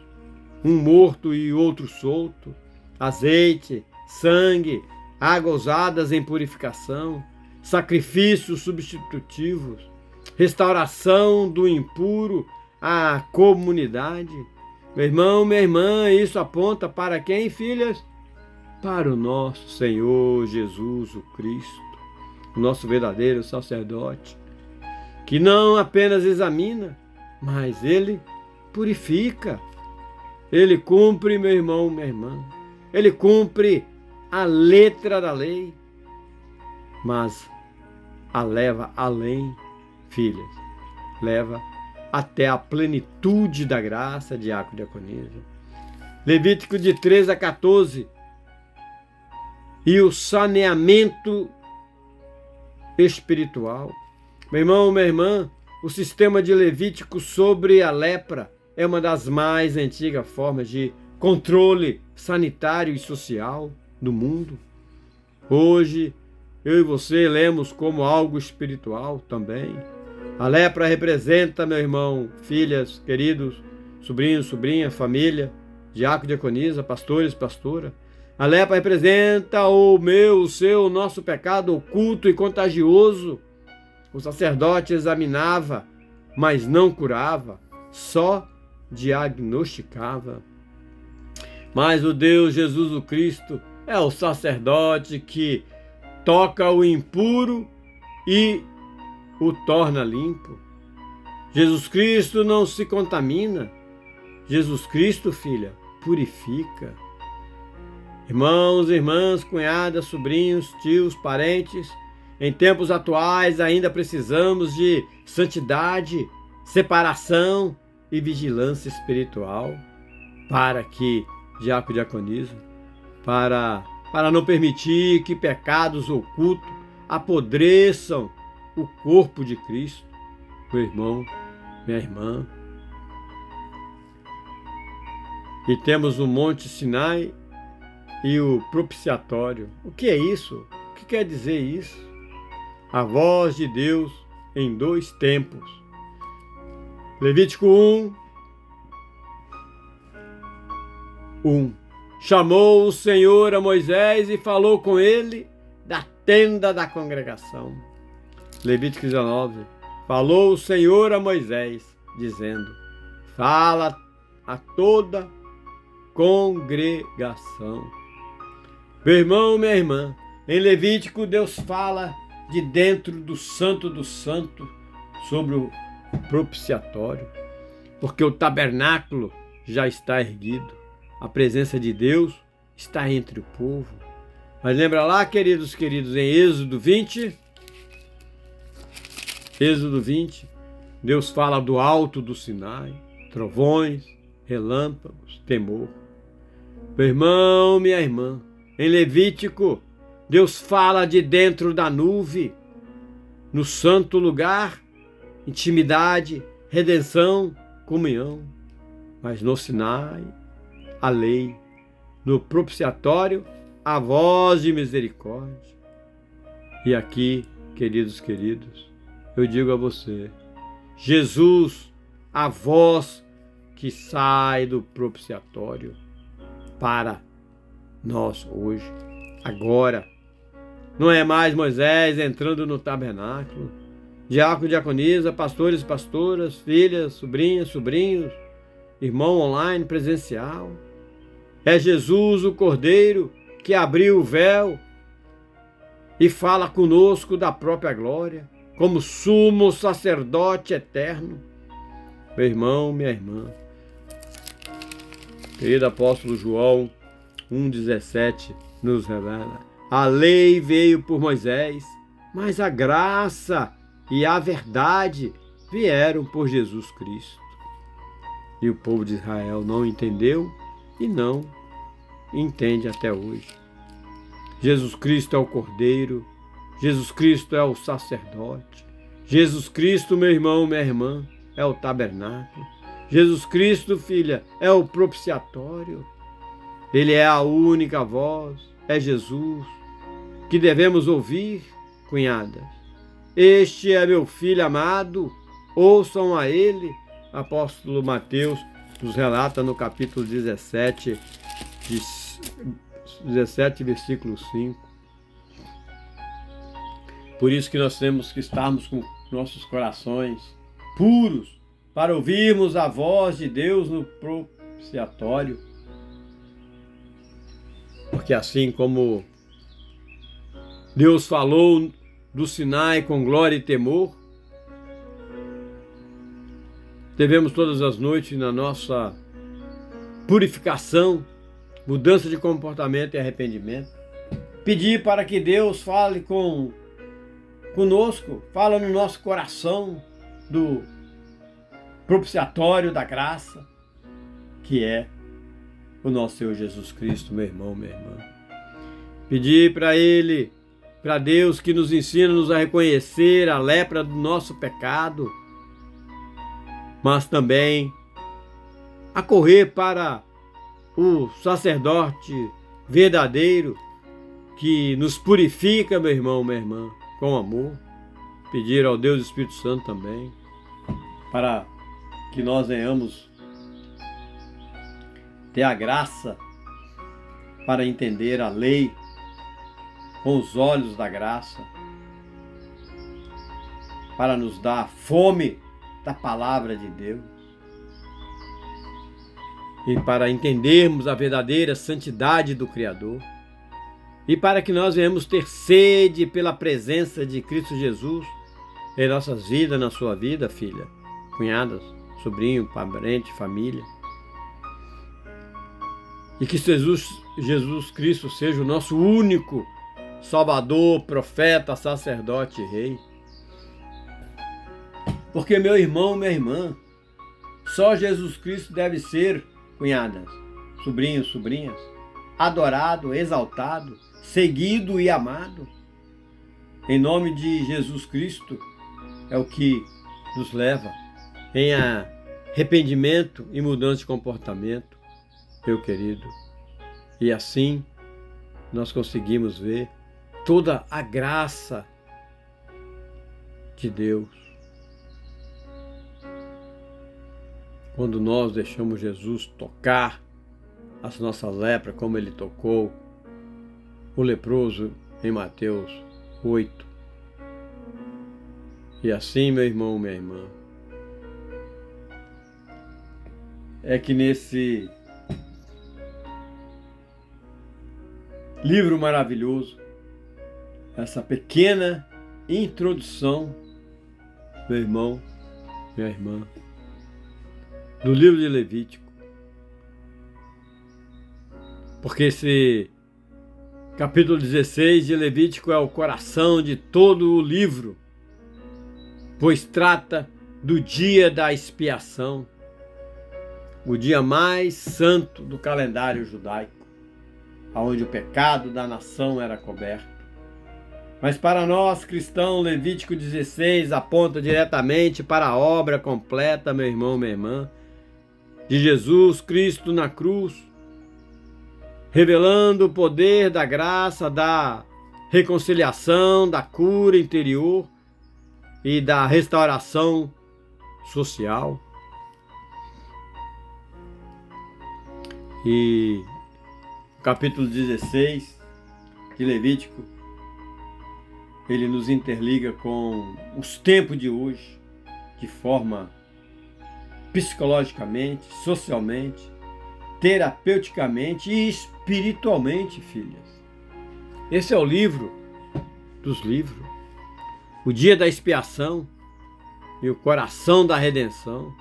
um morto e outro solto, azeite, sangue, águas usadas em purificação, sacrifícios substitutivos, restauração do impuro à comunidade. Meu irmão, minha irmã, isso aponta para quem, filhas? Para o nosso Senhor Jesus o Cristo, o nosso verdadeiro sacerdote, que não apenas examina, mas ele purifica. Ele cumpre, meu irmão, minha irmã, ele cumpre a letra da lei, mas a leva além, filhas, leva até a plenitude da graça, diácono, diaconisa. Levítico de 13 a 14, e o saneamento espiritual. Meu irmão, minha irmã, o sistema de Levítico sobre a lepra é uma das mais antigas formas de controle sanitário e social do mundo. Hoje, eu e você lemos como algo espiritual também. A lepra representa, meu irmão, filhas, queridos, sobrinhos, sobrinha, família, diácono, diaconisa, pastores, pastora. A lepra representa o meu, o seu, o nosso pecado oculto e contagioso. O sacerdote examinava, mas não curava, só diagnosticava. Mas o Deus Jesus o Cristo é o sacerdote que toca o impuro e o torna limpo. Jesus Cristo não se contamina. Jesus Cristo, filha, purifica. Irmãos, irmãs, cunhadas, sobrinhos, tios, parentes, em tempos atuais ainda precisamos de santidade, separação e vigilância espiritual para que, diácono, diaconisa, para não permitir que pecados ocultos apodreçam o corpo de Cristo. Meu irmão, minha irmã. E temos o Monte Sinai e o propiciatório. O que é isso? O que quer dizer isso? A voz de Deus em 2 tempos. Levítico 1. Chamou o Senhor a Moisés e falou com ele da tenda da congregação. Levítico 19. Falou o Senhor a Moisés, dizendo: fala a toda congregação. Meu irmão, minha irmã, em Levítico Deus fala de dentro do Santo do Santo sobre o propiciatório, porque o tabernáculo já está erguido, a presença de Deus está entre o povo. Mas lembra lá, queridos, em Êxodo 20, Deus fala do alto do Sinai, trovões, relâmpagos, temor. Meu irmão, minha irmã, em Levítico, Deus fala de dentro da nuvem, no santo lugar, intimidade, redenção, comunhão. Mas no Sinai, a lei, no propiciatório, a voz de misericórdia. E aqui, queridos, eu digo a você, Jesus, a voz que sai do propiciatório para nós hoje, agora. Não é mais Moisés entrando no tabernáculo, diácono, diaconisa, pastores, pastoras, filhas, sobrinhas, sobrinhos, irmão online, presencial. É Jesus, o Cordeiro, que abriu o véu e fala conosco da própria glória, como sumo sacerdote eterno. Meu irmão, minha irmã, querido apóstolo João 1,17 nos revela: a lei veio por Moisés, mas a graça e a verdade vieram por Jesus Cristo. E o povo de Israel não entendeu e não entende até hoje. Jesus Cristo é o Cordeiro, Jesus Cristo é o sacerdote, Jesus Cristo, meu irmão, minha irmã, é o tabernáculo, Jesus Cristo, filha, é o propiciatório. Ele é a única voz, é Jesus, que devemos ouvir, cunhadas. Este é meu filho amado, ouçam a ele. Apóstolo Mateus nos relata no capítulo 17, versículo 5. Por isso que nós temos que estarmos com nossos corações puros, para ouvirmos a voz de Deus no propiciatório. Porque assim como Deus falou do Sinai com glória e temor, devemos todas as noites, na nossa purificação, mudança de comportamento e arrependimento, pedir para que Deus fale conosco, fala no nosso coração do propiciatório da graça, que é o nosso Senhor Jesus Cristo, meu irmão, minha irmã. Pedir para Ele, para Deus, que nos ensina-nos a reconhecer a lepra do nosso pecado, mas também a correr para o sacerdote verdadeiro que nos purifica, meu irmão, minha irmã, com amor. Pedir ao Deus Espírito Santo também, para que nós venhamos ter a graça para entender a lei com os olhos da graça, para nos dar a fome da palavra de Deus e para entendermos a verdadeira santidade do Criador e para que nós venhamos ter sede pela presença de Cristo Jesus em nossas vidas, na sua vida, filha, cunhadas, sobrinho, parente, família. E que Jesus Cristo seja o nosso único Salvador, profeta, sacerdote e rei. Porque, meu irmão, minha irmã, só Jesus Cristo deve ser, cunhadas, sobrinhos, sobrinhas, adorado, exaltado, seguido e amado. Em nome de Jesus Cristo é o que nos leva em arrependimento e mudança de comportamento, meu querido. E assim nós conseguimos ver toda a graça de Deus. Quando nós deixamos Jesus tocar as nossas lepras, como Ele tocou o leproso em Mateus 8. E assim, meu irmão, minha irmã, é que nesse livro maravilhoso, essa pequena introdução, meu irmão, minha irmã, do livro de Levítico, porque esse capítulo 16 de Levítico é o coração de todo o livro, pois trata do dia da expiação, o dia mais santo do calendário judaico, onde o pecado da nação era coberto. Mas para nós, cristãos, Levítico 16 aponta diretamente para a obra completa, meu irmão, minha irmã, de Jesus Cristo na cruz, revelando o poder da graça, da reconciliação, da cura interior e da restauração social. E o capítulo 16 de Levítico, ele nos interliga com os tempos de hoje, de forma psicologicamente, socialmente, terapeuticamente e espiritualmente, filhas. Esse é o livro dos livros, o dia da expiação e o coração da redenção.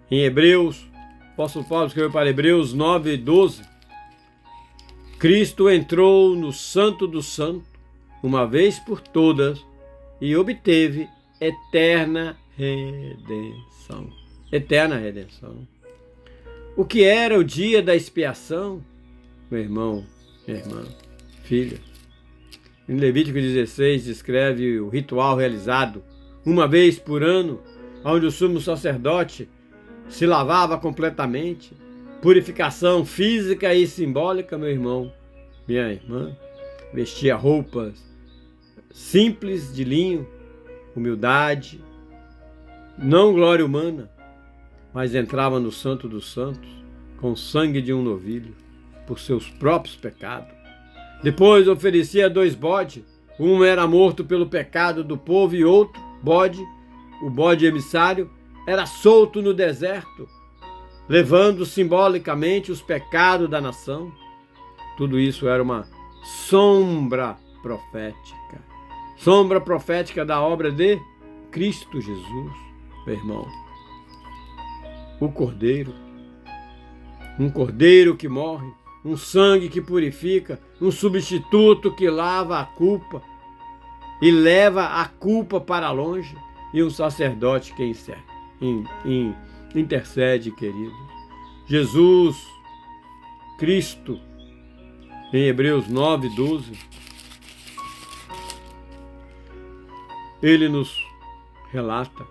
Em Hebreus, o apóstolo Paulo escreveu para Hebreus 9:12, Cristo entrou no Santo dos Santos, uma vez por todas, e obteve eterna redenção. Eterna redenção. O que era o dia da expiação, meu irmão, minha irmã, filha? Em Levítico 16 descreve o ritual realizado uma vez por ano, onde o sumo sacerdote se lavava completamente, purificação física e simbólica, meu irmão, minha irmã, vestia roupas simples de linho, humildade, não glória humana, mas entrava no Santo dos Santos com o sangue de um novilho, por seus próprios pecados. Depois oferecia 2 bodes, um era morto pelo pecado do povo e outro bode, o bode emissário, era solto no deserto, levando simbolicamente os pecados da nação. Tudo isso era uma sombra profética da obra de Cristo Jesus, meu irmão. O Cordeiro, um Cordeiro que morre, um sangue que purifica, um substituto que lava a culpa e leva a culpa para longe, e um sacerdote que intercede, queridos. Jesus Cristo, em Hebreus 9:12, ele nos relata,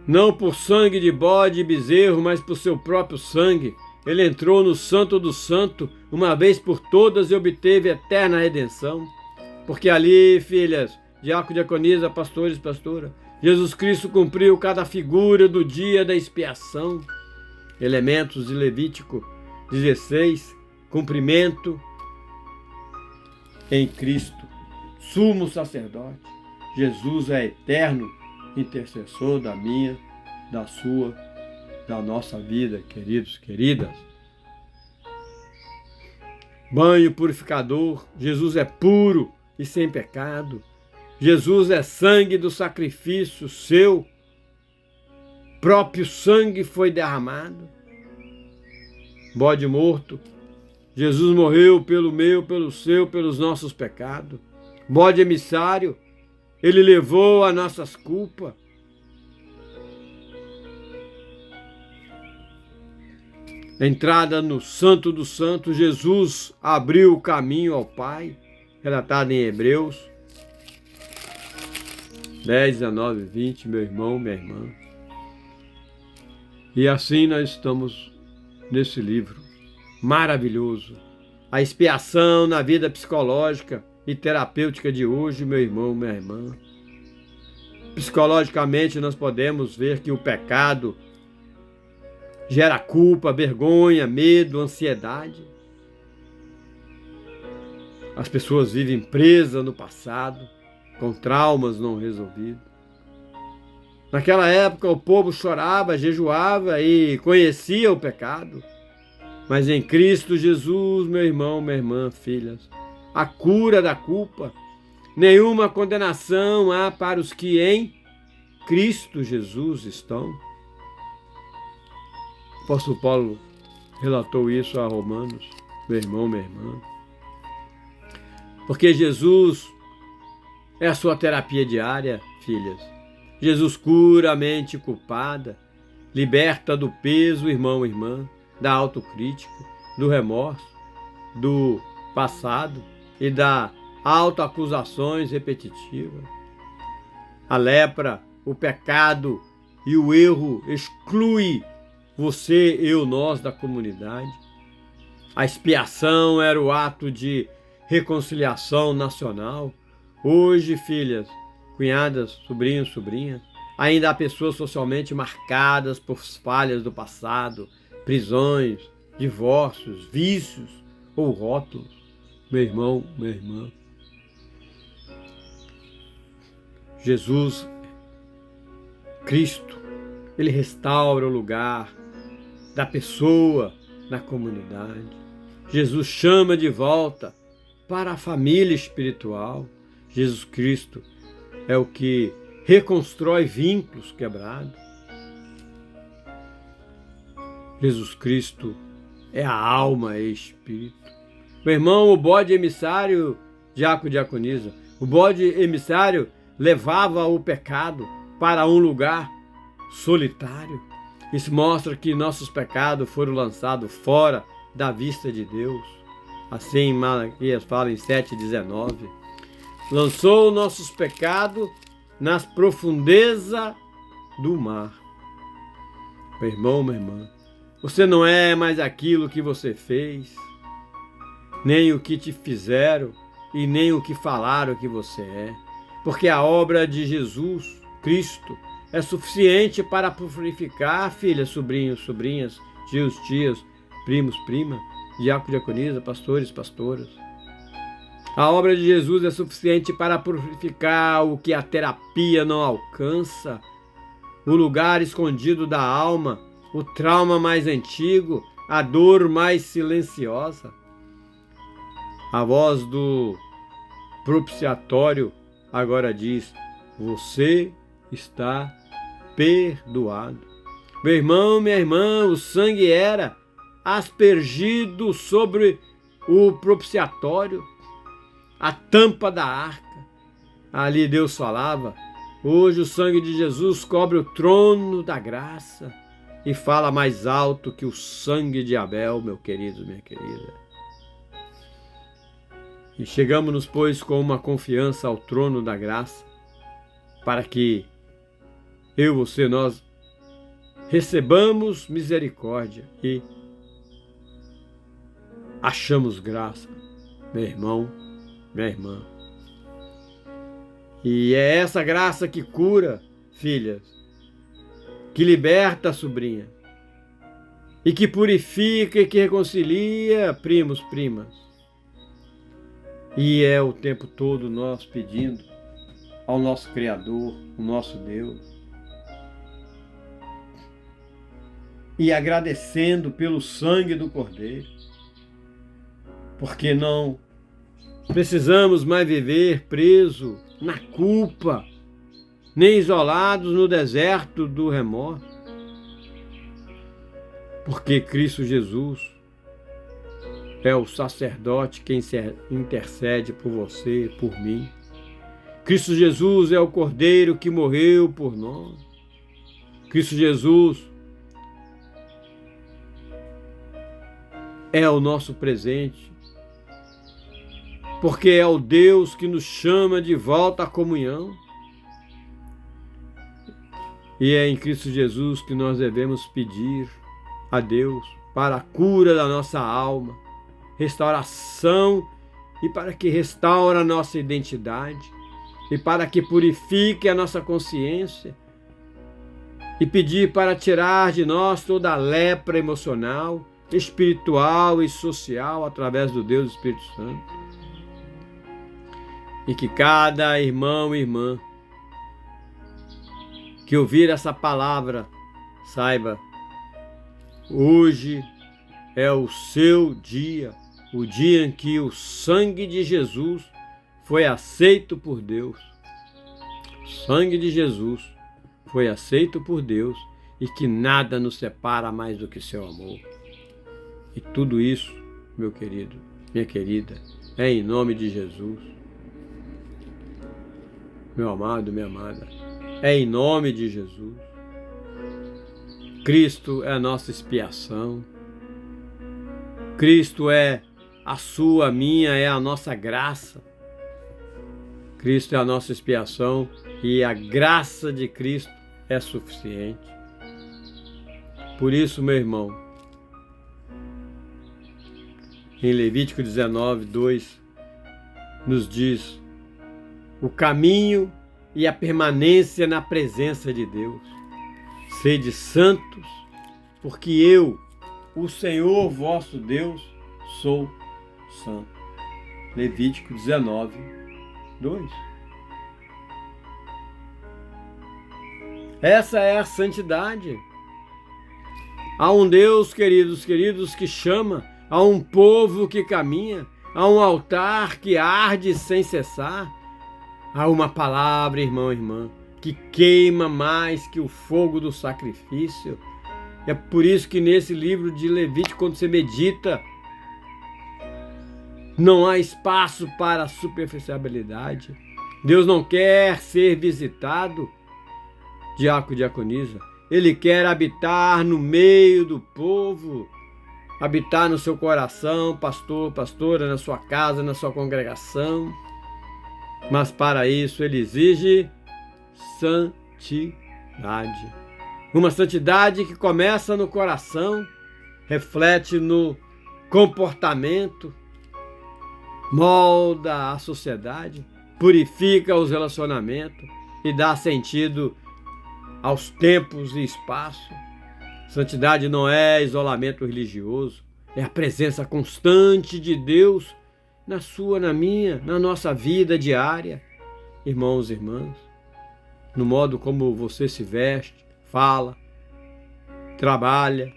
não por sangue de bode e bezerro, mas por seu próprio sangue, ele entrou no Santo do Santo uma vez por todas e obteve eterna redenção. Porque ali, filhas, diácono, diaconisa, pastores, pastora, Jesus Cristo cumpriu cada figura do dia da expiação. Elementos de Levítico 16, cumprimento em Cristo, sumo sacerdote. Jesus é eterno intercessor da minha, da sua, da nossa vida, queridos, queridas. Banho purificador, Jesus é puro e sem pecado. Jesus é sangue do sacrifício, seu próprio sangue foi derramado. Bode morto, Jesus morreu pelo meu, pelo seu, pelos nossos pecados. Bode emissário, ele levou as nossas culpas. Entrada no Santo dos Santos, Jesus abriu o caminho ao Pai, relatado em Hebreus 10, 19, 20, meu irmão, minha irmã. E assim nós estamos nesse livro maravilhoso. A expiação na vida psicológica e terapêutica de hoje, meu irmão, minha irmã. Psicologicamente nós podemos ver que o pecado gera culpa, vergonha, medo, ansiedade. As pessoas vivem presas no passado, com traumas não resolvidos. Naquela época o povo chorava, jejuava e conhecia o pecado. Mas em Cristo Jesus, meu irmão, minha irmã, filhas, a cura da culpa, nenhuma condenação há para os que em Cristo Jesus estão. O apóstolo Paulo relatou isso a Romanos, meu irmão, minha irmã. Porque Jesus é a sua terapia diária, filhas. Jesus cura a mente culpada, liberta do peso, irmão, irmã, da autocrítica, do remorso, do passado e da autoacusações repetitivas. A lepra, o pecado e o erro exclui você, eu, nós da comunidade. A expiação era o ato de reconciliação nacional. Hoje, filhas, cunhadas, sobrinhos, sobrinhas, ainda há pessoas socialmente marcadas por falhas do passado, prisões, divórcios, vícios ou rótulos. Meu irmão, minha irmã, Jesus Cristo, Ele restaura o lugar da pessoa na comunidade. Jesus chama de volta para a família espiritual. Jesus Cristo é o que reconstrói vínculos quebrados. Jesus Cristo é a alma e espírito. Meu irmão, o bode emissário, diácono, diaconisa, o bode emissário levava o pecado para um lugar solitário. Isso mostra que nossos pecados foram lançados fora da vista de Deus. Assim, Malaquias fala em 7,19. Lançou nossos pecados nas profundezas do mar. Meu irmão, minha irmã, você não é mais aquilo que você fez, nem o que te fizeram e nem o que falaram que você é. Porque a obra de Jesus Cristo é suficiente para purificar filhas, sobrinhos, sobrinhas, tios, tias, primos, prima, diácono, diaconisa, pastores, pastoras. A obra de Jesus é suficiente para purificar o que a terapia não alcança, o lugar escondido da alma, o trauma mais antigo, a dor mais silenciosa. A voz do propiciatório agora diz: você está perdoado. Meu irmão, minha irmã, o sangue era aspergido sobre o propiciatório, a tampa da arca. Ali Deus falava. Hoje o sangue de Jesus cobre o trono da graça e fala mais alto que o sangue de Abel, meu querido, minha querida. E chegamos-nos, pois, com uma confiança ao trono da graça, para que eu, você, nós recebamos misericórdia e achamos graça, meu irmão, minha irmã. E é essa graça que cura, filhas, que liberta, sobrinha, e que purifica e que reconcilia, primos, primas. E é o tempo todo nós pedindo ao nosso Criador, o nosso Deus, e agradecendo pelo sangue do Cordeiro, porque não precisamos mais viver preso na culpa, nem isolados no deserto do remorso, porque Cristo Jesus é o sacerdote que intercede por você, por mim. Cristo Jesus é o Cordeiro que morreu por nós. Cristo Jesus é o nosso presente, porque é o Deus que nos chama de volta à comunhão. E é em Cristo Jesus que nós devemos pedir a Deus para a cura da nossa alma, restauração e para que restaure a nossa identidade e para que purifique a nossa consciência e pedir para tirar de nós toda a lepra emocional, espiritual e social através do Deus Espírito Santo. E que cada irmão e irmã que ouvir essa palavra saiba, hoje é o seu dia, o dia em que o sangue de Jesus foi aceito por Deus. O sangue de Jesus foi aceito por Deus e que nada nos separa mais do que seu amor. E tudo isso, meu querido, minha querida, é em nome de Jesus. Meu amado, minha amada, é em nome de Jesus. Cristo é a nossa expiação. Cristo é a sua, a minha, é a nossa graça. Cristo é a nossa expiação e a graça de Cristo é suficiente. Por isso, meu irmão, em Levítico 19, 2, nos diz o caminho e a permanência na presença de Deus. Sede santos, porque eu, o Senhor vosso Deus, sou santo. Levítico 19, 2. Essa é a santidade. Há um Deus, queridos, que chama, há um povo que caminha, há um altar que arde sem cessar, há uma palavra, irmão e irmã, que queima mais que o fogo do sacrifício. É por isso que nesse livro de Levítico, quando você medita, não há espaço para a superficialidade. Deus não quer ser visitado, diácono e diaconisa. Ele quer habitar no meio do povo, habitar no seu coração, pastor, pastora, na sua casa, na sua congregação. Mas para isso ele exige santidade. Uma santidade que começa no coração, reflete no comportamento, molda a sociedade, purifica os relacionamentos e dá sentido aos tempos e espaço. Santidade não é isolamento religioso, é a presença constante de Deus na sua, na minha, na nossa vida diária. Irmãos e irmãs, no modo como você se veste, fala, trabalha,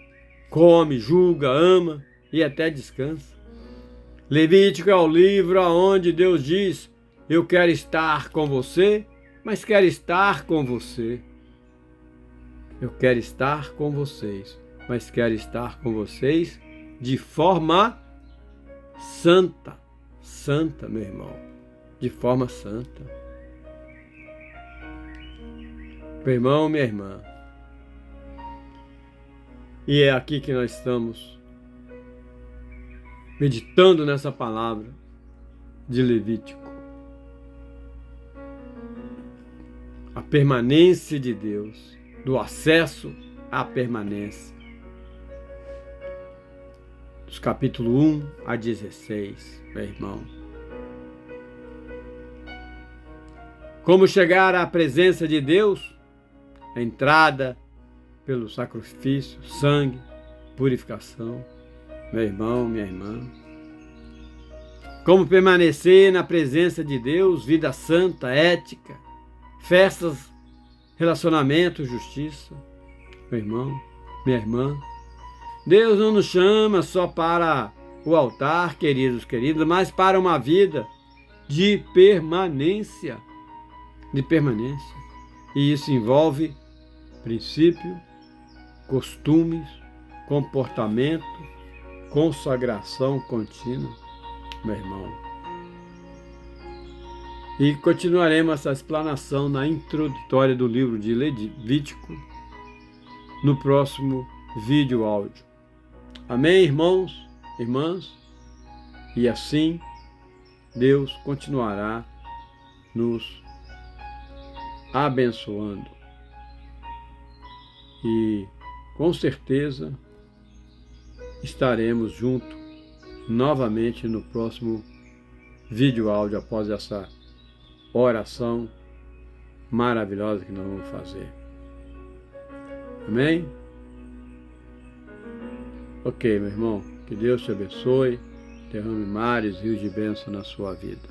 come, julga, ama e até descansa. Levítico é o livro onde Deus diz: eu quero estar com você, mas quero estar com você. Eu quero estar com vocês, mas quero estar com vocês de forma santa. Santa, meu irmão, de forma santa. Meu irmão, minha irmã. E é aqui que nós estamos meditando nessa palavra de Levítico. A permanência de Deus, do acesso à permanência. Dos capítulo 1 a 16, meu irmão. Como chegar à presença de Deus? A entrada pelo sacrifício, sangue, purificação. Meu irmão, minha irmã. Como permanecer na presença de Deus? Vida santa, ética, festas, relacionamento, justiça. Meu irmão, minha irmã. Deus não nos chama só para o altar, queridos, mas para uma vida de permanência. De permanência. E isso envolve princípio, costumes, comportamento, consagração contínua, meu irmão. E continuaremos essa explanação na introdutória do livro de Levítico no próximo vídeo áudio. Amém, irmãos, irmãs? E assim Deus continuará nos abençoando. E com certeza estaremos juntos novamente no próximo vídeo áudio após essa oração maravilhosa que nós vamos fazer. Amém? Ok, meu irmão. Que Deus te abençoe, derrame mares, rios de bênção na sua vida.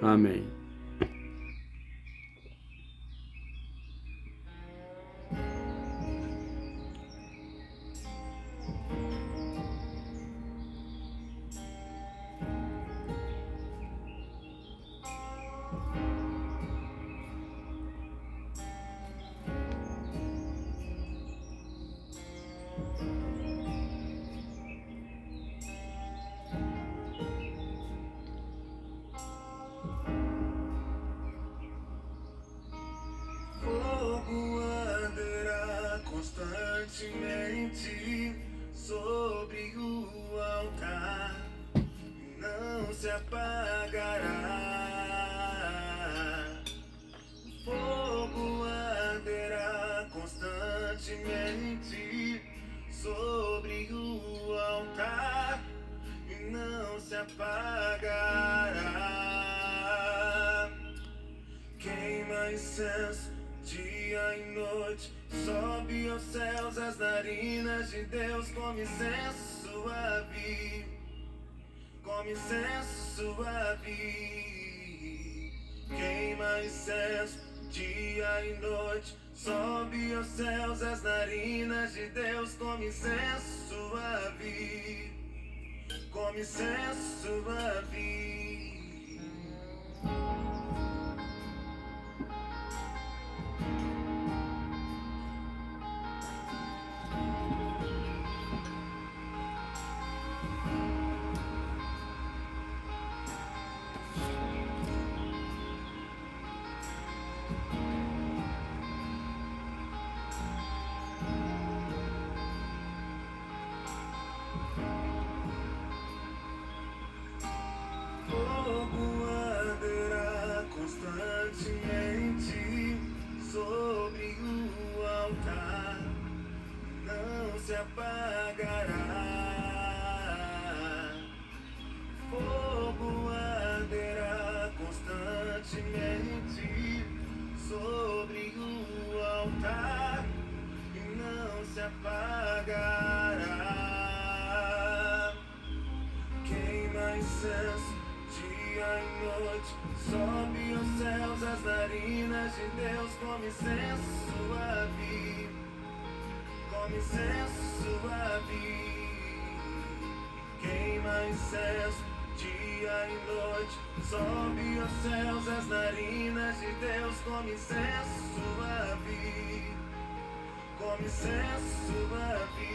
Amém. incenso, dia e noite, sobe aos céus as narinas de Deus, com incenso suave, com incenso suave. Queima incenso, dia e noite, sobe aos céus as narinas de Deus, com incenso suave, com incenso suave. Fogo arderá constantemente sobre o altar, não se apagará. Fogo arderá constantemente sobre o altar e não se apagará. Queima incenso, dia e noite, sobe aos céus as narinas de Deus, com incenso suave, com incenso suave. Queima incenso, dia e noite, sobe aos céus as narinas de Deus, com incenso suave, com incenso suave.